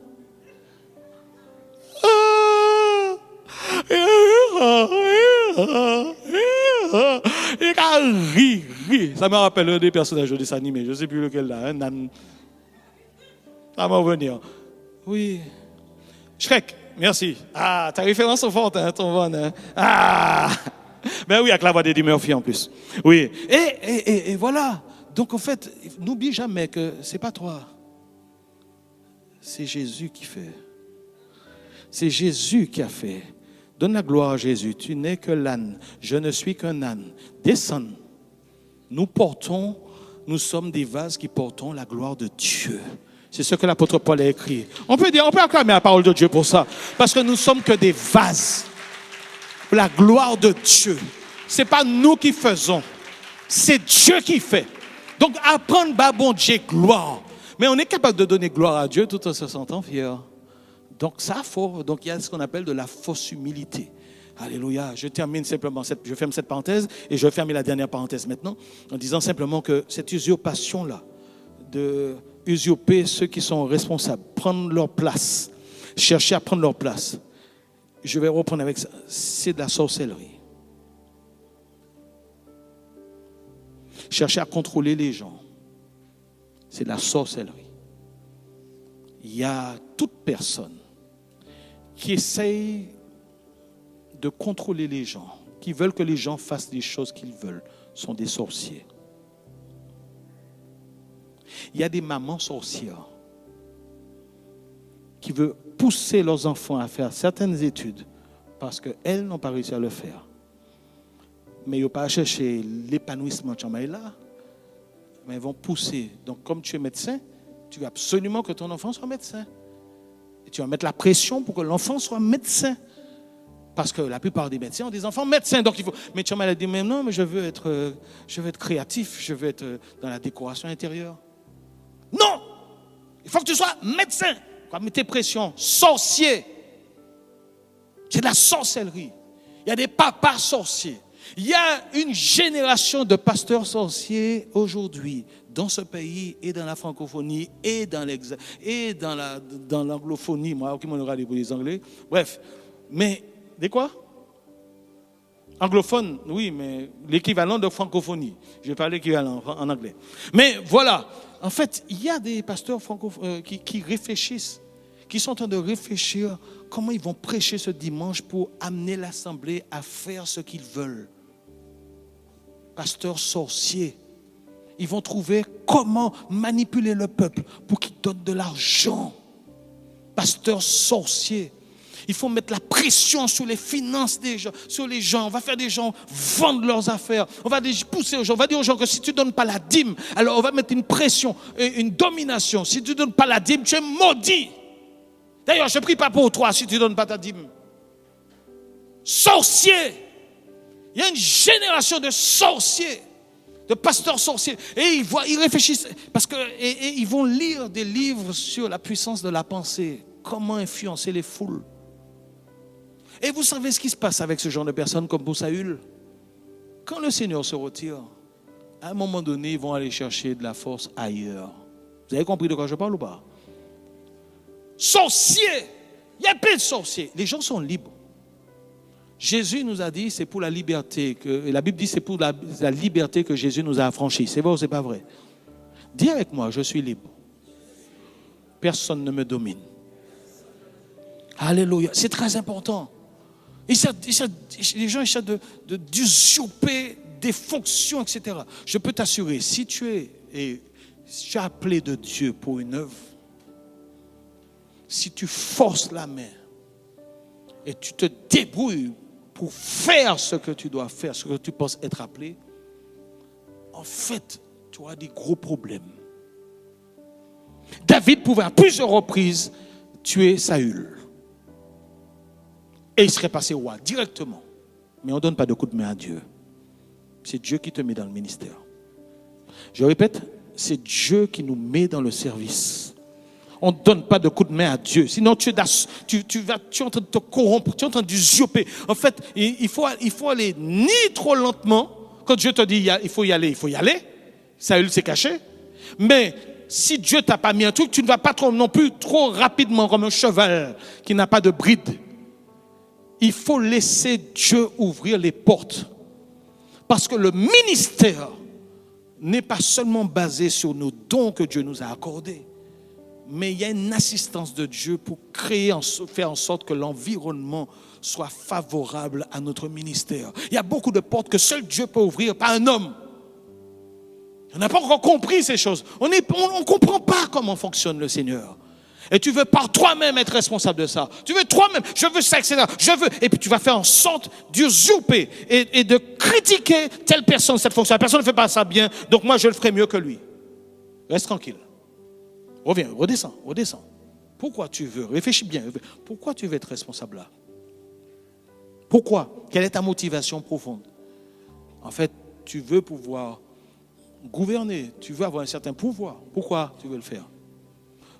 Il a ri. Ça me rappelle un des personnages de dessin animé. Je ne sais plus lequel là. Un âne. Ça va revenir. Oui. Shrek, merci. Ah, ta référence au fond, hein, ton bon. Hein. Ah! Ben oui, avec la voix d'Eddie Murphy en plus. Oui. Et voilà. Donc en fait, n'oublie jamais que c'est pas toi. C'est Jésus qui fait. C'est Jésus qui a fait. Donne la gloire à Jésus. Tu n'es que l'âne. Je ne suis qu'un âne. Descends. Nous sommes des vases qui portons la gloire de Dieu. C'est ce que l'apôtre Paul a écrit. On peut acclamer la parole de Dieu pour ça. Parce que nous sommes que des vases. La gloire de Dieu. Ce n'est pas nous qui faisons. C'est Dieu qui fait. Donc apprendre, bon Dieu, gloire. Mais on est capable de donner gloire à Dieu tout en se sentant fier. Donc ça, donc il y a ce qu'on appelle de la fausse humilité. Alléluia. Je termine simplement, je ferme cette parenthèse et je vais fermer la dernière parenthèse maintenant en disant simplement que cette usurpation-là, de usurper ceux qui sont responsables, prendre leur place, chercher à prendre leur place, je vais reprendre avec ça, c'est de la sorcellerie. Chercher à contrôler les gens, c'est de la sorcellerie. Il y a toute personne qui essaye de contrôler les gens, qui veulent que les gens fassent les choses qu'ils veulent, sont des sorciers. Il y a des mamans sorcières qui veulent pousser leurs enfants à faire certaines études parce qu'elles n'ont pas réussi à le faire. Mais ils n'ont pas cherché l'épanouissement de là, mais ils vont pousser. Donc comme tu es médecin, tu veux absolument que ton enfant soit médecin. Et tu vas mettre la pression pour que l'enfant soit médecin. Parce que la plupart des médecins ont des enfants médecins. Donc il faut. Mais tu m'as dit, mais non, mais je veux être créatif, je veux être dans la décoration intérieure. Non! Il faut que tu sois médecin. Mettez pression. Sorcier. C'est de la sorcellerie. Il y a des papas sorciers. Il y a une génération de pasteurs sorciers aujourd'hui dans ce pays et dans la francophonie et dans l'anglophonie. Moi, qui m'en aura pour les anglais. Bref. Mais, des quoi? Anglophone, oui, mais l'équivalent de francophonie. Je vais parler l'équivalent en anglais. Mais voilà. En fait, il y a des pasteurs qui réfléchissent, qui sont en train de réfléchir comment ils vont prêcher ce dimanche pour amener l'assemblée à faire ce qu'ils veulent. Pasteurs sorciers. Ils vont trouver comment manipuler le peuple pour qu'il donne de l'argent. Pasteurs sorciers. Il faut mettre la pression sur les finances des gens, sur les gens. On va faire des gens vendre leurs affaires. On va pousser aux gens. On va dire aux gens que si tu ne donnes pas la dîme, alors on va mettre une pression, une domination. Si tu ne donnes pas la dîme, tu es maudit. D'ailleurs, je ne prie pas pour toi si tu ne donnes pas ta dîme. Sorcier. Il y a une génération de sorciers, de pasteurs sorciers. Et ils réfléchissent, parce qu'ils vont lire des livres sur la puissance de la pensée. Comment influencer les foules. Et vous savez ce qui se passe avec ce genre de personnes comme pour Saül? Quand le Seigneur se retire, à un moment donné, ils vont aller chercher de la force ailleurs. Vous avez compris de quoi je parle ou pas? Sorciers! Il y a plein de sorciers. Les gens sont libres. Jésus nous a dit, c'est pour la liberté, la Bible dit, c'est pour la liberté que Jésus nous a affranchis. C'est vrai ou c'est pas vrai? Dis avec moi, je suis libre. Personne ne me domine. Alléluia. C'est très important. Les gens essaient d'usurper des fonctions, etc. Je peux t'assurer, si tu es appelé de Dieu pour une œuvre, si tu forces la main et tu te débrouilles pour faire ce que tu dois faire, ce que tu penses être appelé, en fait, tu auras des gros problèmes. David pouvait à plusieurs reprises tuer Saül. Et il serait passé roi directement. Mais on ne donne pas de coup de main à Dieu. C'est Dieu qui te met dans le ministère. Je répète, c'est Dieu qui nous met dans le service. On ne donne pas de coup de main à Dieu. Sinon, tu es en train de te corrompre, tu es en train d'usurper. En fait, il faut aller ni trop lentement. Quand Dieu te dit il faut y aller, il faut y aller. Saül s'est caché. Mais si Dieu ne t'a pas mis un truc, tu ne vas pas non plus trop rapidement comme un cheval qui n'a pas de bride. Il faut laisser Dieu ouvrir les portes. Parce que le ministère n'est pas seulement basé sur nos dons que Dieu nous a accordés, mais il y a une assistance de Dieu pour faire en sorte que l'environnement soit favorable à notre ministère. Il y a beaucoup de portes que seul Dieu peut ouvrir, pas un homme. On n'a pas encore compris ces choses. On ne comprend pas comment fonctionne le Seigneur. Et tu veux par toi-même être responsable de ça. Tu veux toi-même, je veux ça, etc. Et puis tu vas faire en sorte d'usurper et de critiquer telle personne, cette fonction. La personne ne fait pas ça bien, donc moi je le ferai mieux que lui. Reste tranquille. Reviens, redescends. Pourquoi tu veux, réfléchis bien, pourquoi tu veux être responsable là? Pourquoi? Quelle est ta motivation profonde? En fait, tu veux pouvoir gouverner, tu veux avoir un certain pouvoir. Pourquoi tu veux le faire?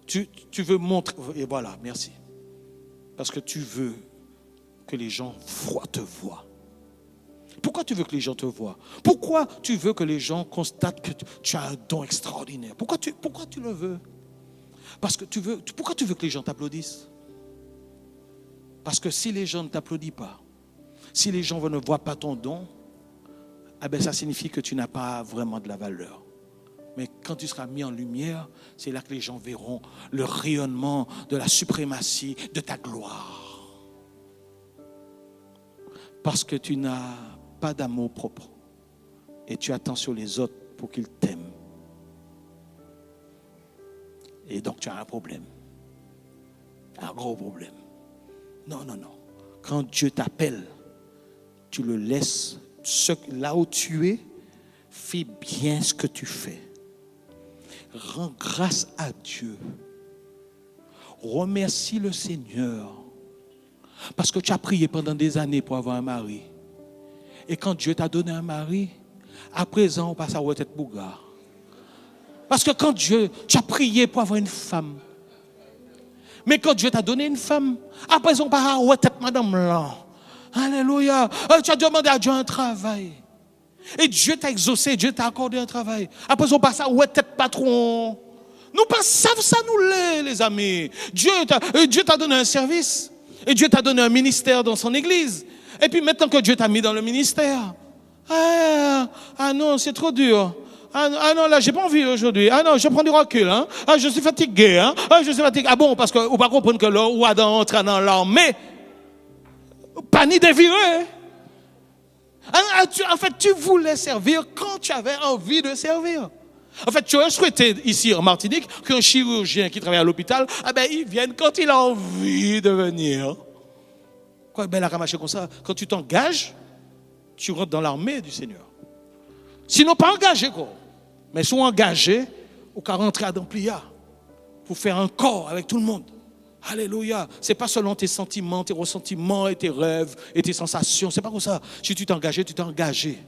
Tu veux montrer, et voilà, merci. Parce que tu veux que les gens te voient. Pourquoi tu veux que les gens te voient? Pourquoi tu veux que les gens constatent que tu as un don extraordinaire? Pourquoi tu le veux? Parce que pourquoi tu veux que les gens t'applaudissent? Parce que si les gens ne t'applaudissent pas, si les gens ne voient pas ton don, ça signifie que tu n'as pas vraiment de la valeur. Mais quand tu seras mis en lumière, c'est là que les gens verront le rayonnement de la suprématie de ta gloire. Parce que tu n'as pas d'amour propre et tu attends sur les autres pour qu'ils t'aiment. Et donc tu as un problème. Un gros problème. Non. Quand Dieu t'appelle, tu le laisses là où tu es, fais bien ce que tu fais. Rends grâce à Dieu. Remercie le Seigneur. Parce que tu as prié pendant des années pour avoir un mari. Et quand Dieu t'a donné un mari, à présent, on passe à retraite bouga. Parce que quand tu as prié pour avoir une femme. Mais quand Dieu t'a donné une femme, à présent, on passe à retraite madame là. Alléluia. Tu as demandé à Dieu un travail. Et Dieu t'a exaucé, Dieu t'a accordé un travail. Après, on passe à ouais, tête patron. Nous pas ça nous les amis. Dieu t'a donné un service. Et Dieu t'a donné un ministère dans son église. Et puis maintenant que Dieu t'a mis dans le ministère, ah non, c'est trop dur. Ah non, là, j'ai pas envie aujourd'hui. Ah non, je prends du recul. Hein. Ah, je suis fatigué. Hein. Ah, je suis fatigué. Ah bon, parce que vous ne pas comprendre que là, ou Adam entre dans l'armée, pas ni déviré. En fait, tu voulais servir quand tu avais envie de servir. En fait, tu aurais souhaité ici en Martinique qu'un chirurgien qui travaille à l'hôpital, il vienne quand il a envie de venir. Quoi, la ramacher comme ça. Quand tu t'engages, tu rentres dans l'armée du Seigneur. Sinon, pas engagé, quoi. Mais soit engagé, ou qu'à rentrer à Damplia pour faire un corps avec tout le monde. Alléluia. C'est pas seulement tes sentiments, tes ressentiments et tes rêves et tes sensations. C'est pas comme ça. Si tu t'es engagé, tu t'es engagé.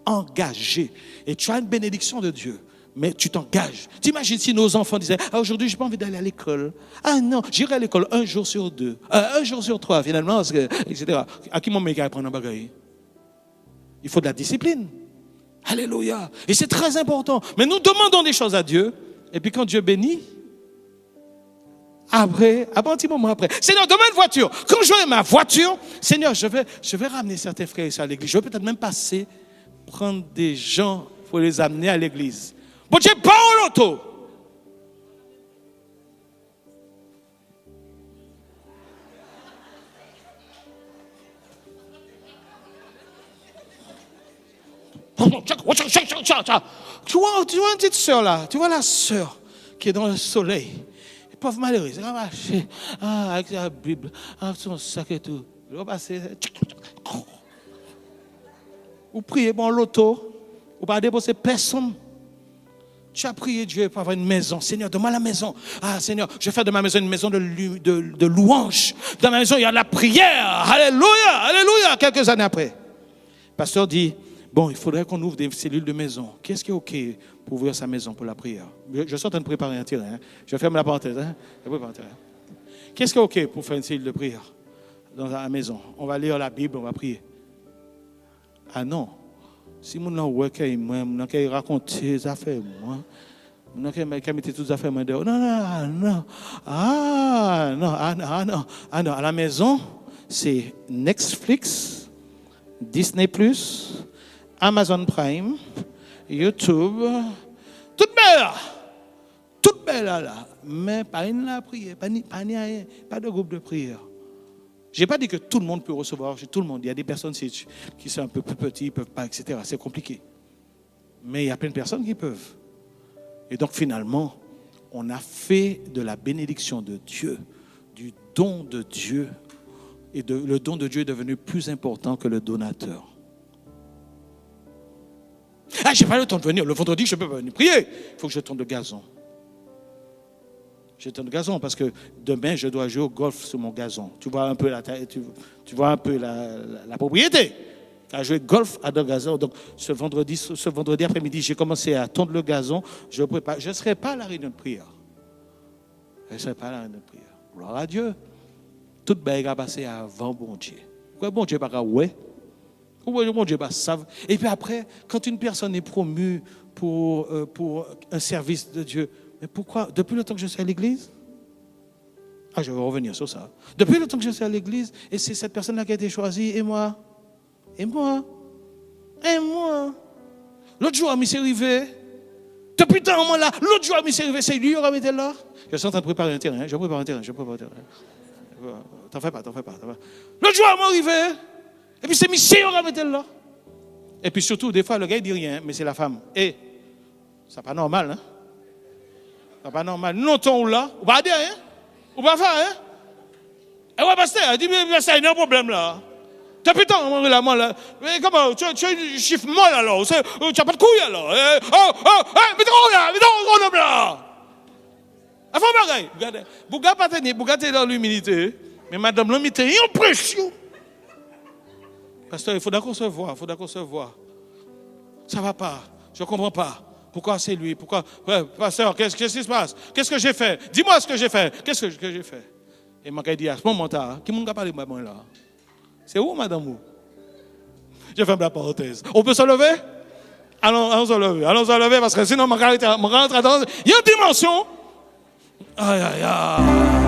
Engagé. Et tu as une bénédiction de Dieu. Mais tu t'engages. T'imagines si nos enfants disaient, aujourd'hui, j'ai pas envie d'aller à l'école. Ah non, j'irai à l'école un jour sur 2. Un jour sur 3, finalement, parce que, etc. À qui mon mec apprend un bagage? Il faut de la discipline. Alléluia. Et c'est très important. Mais nous demandons des choses à Dieu. Et puis quand Dieu bénit, après un petit moment après, Seigneur, donne-moi une voiture. Quand j'aurai ma voiture, Seigneur, je vais ramener certains frères et sœurs à l'église. Je vais peut-être même passer, prendre des gens pour les amener à l'église. Bon Dieu, pas en loto. Tu vois une petite sœur là, tu vois la sœur qui est dans le soleil. Pauvre malheureuse, avec la Bible, avec son sac et tout. Je vais passer. Vous priez bon loto, vous ne déposer personne. Tu as prié Dieu pour avoir une maison. Seigneur, donne-moi la maison. Ah Seigneur, je vais faire de ma maison une maison de louange. Dans ma maison, il y a de la prière. Alléluia, alléluia. Quelques années après, le pasteur dit, bon, il faudrait qu'on ouvre des cellules de maison. Qu'est-ce qui est OK pour ouvrir sa maison pour la prière? Je suis en train de préparer un terrain. Hein. Je ferme la parenthèse. Hein. Je prépare un terrain. Qu'est-ce qui est OK pour faire une cellule de prière dans la maison? On va lire la Bible, on va prier. Ah non. Si mon nom est moi, mon nom raconter des affaires, moi, mon nom mettre toutes les affaires, moi, non. Ah non. À la maison, c'est Netflix, Disney+, Amazon Prime, YouTube, toute belle là. Toute belle là. Mais pas une la prière, pas rien, pas de groupe de prière. Je n'ai pas dit que tout le monde peut recevoir chez tout le monde. Il y a des personnes qui sont un peu plus petits, ne peuvent pas, etc. C'est compliqué. Mais il y a plein de personnes qui peuvent. Et donc finalement, on a fait de la bénédiction de Dieu, du don de Dieu, et le don de Dieu est devenu plus important que le donateur. Ah, je n'ai pas le temps de venir. Le vendredi, je ne peux pas venir prier. Il faut que je tourne le gazon. Je tourne le gazon parce que demain, je dois jouer au golf sur mon gazon. Tu vois un peu la propriété. À jouer golf à le gazon. Donc, ce vendredi après-midi, j'ai commencé à tondre le gazon. Je ne serai pas à la réunion de prière. Je ne serai pas à la réunion de prière. Gloire à Dieu. Toute bague a passé avant bon Dieu. Pourquoi bon Dieu pas qu'à ouais? Pourquoi bon Dieu pas savent? Et puis après, quand une personne est promue pour un service de Dieu, mais pourquoi? Depuis le temps que je suis à l'église? Ah, je vais revenir sur ça. Depuis le temps que je suis à l'église, et c'est cette personne-là qui a été choisie, et moi? L'autre jour, il s'est arrivé. Depuis ce moment-là, l'autre jour, il s'est arrivé. C'est lui qui aura mis là. Je suis en train de préparer un terrain. Je prépare un terrain. T'en fais pas. L'autre jour, il m'est arrivé. Et puis c'est monsieur qui aura mis là. Et puis surtout, des fois, le gars il dit rien, mais c'est la femme. Et c'est pas normal, hein? C'est pas normal. Non, ton ou là, ou pas dire, hein? Ou pas faire, hein? Et ouais, pasteur, il dit, mais ça, il y a un problème là. Depuis tant, là. Mais comment, tu chiffres moi là, tu n'as pas de couilles alors. Mais trop là. Il faut bagaille. Regardez. Bouga pas tenir, Bouga t'es dans l'humilité. Mais madame l'humilité, il y a une pression. Pasteur, il faut d'accord se voir. Ça ne va pas. Je ne comprends pas. Pourquoi c'est lui? Pourquoi? Ouais, pasteur, qu'est-ce qui se passe? Qu'est-ce que j'ai fait? Dis-moi ce que j'ai fait. Qu'est-ce que j'ai fait? Et m'a dit à ce moment-là, qui m'a parlé de moi là? C'est où, madame? Je ferme la parenthèse. On peut se lever? Allons se lever parce que sinon, mon rentre dans. Il y a une dimension. Aïe.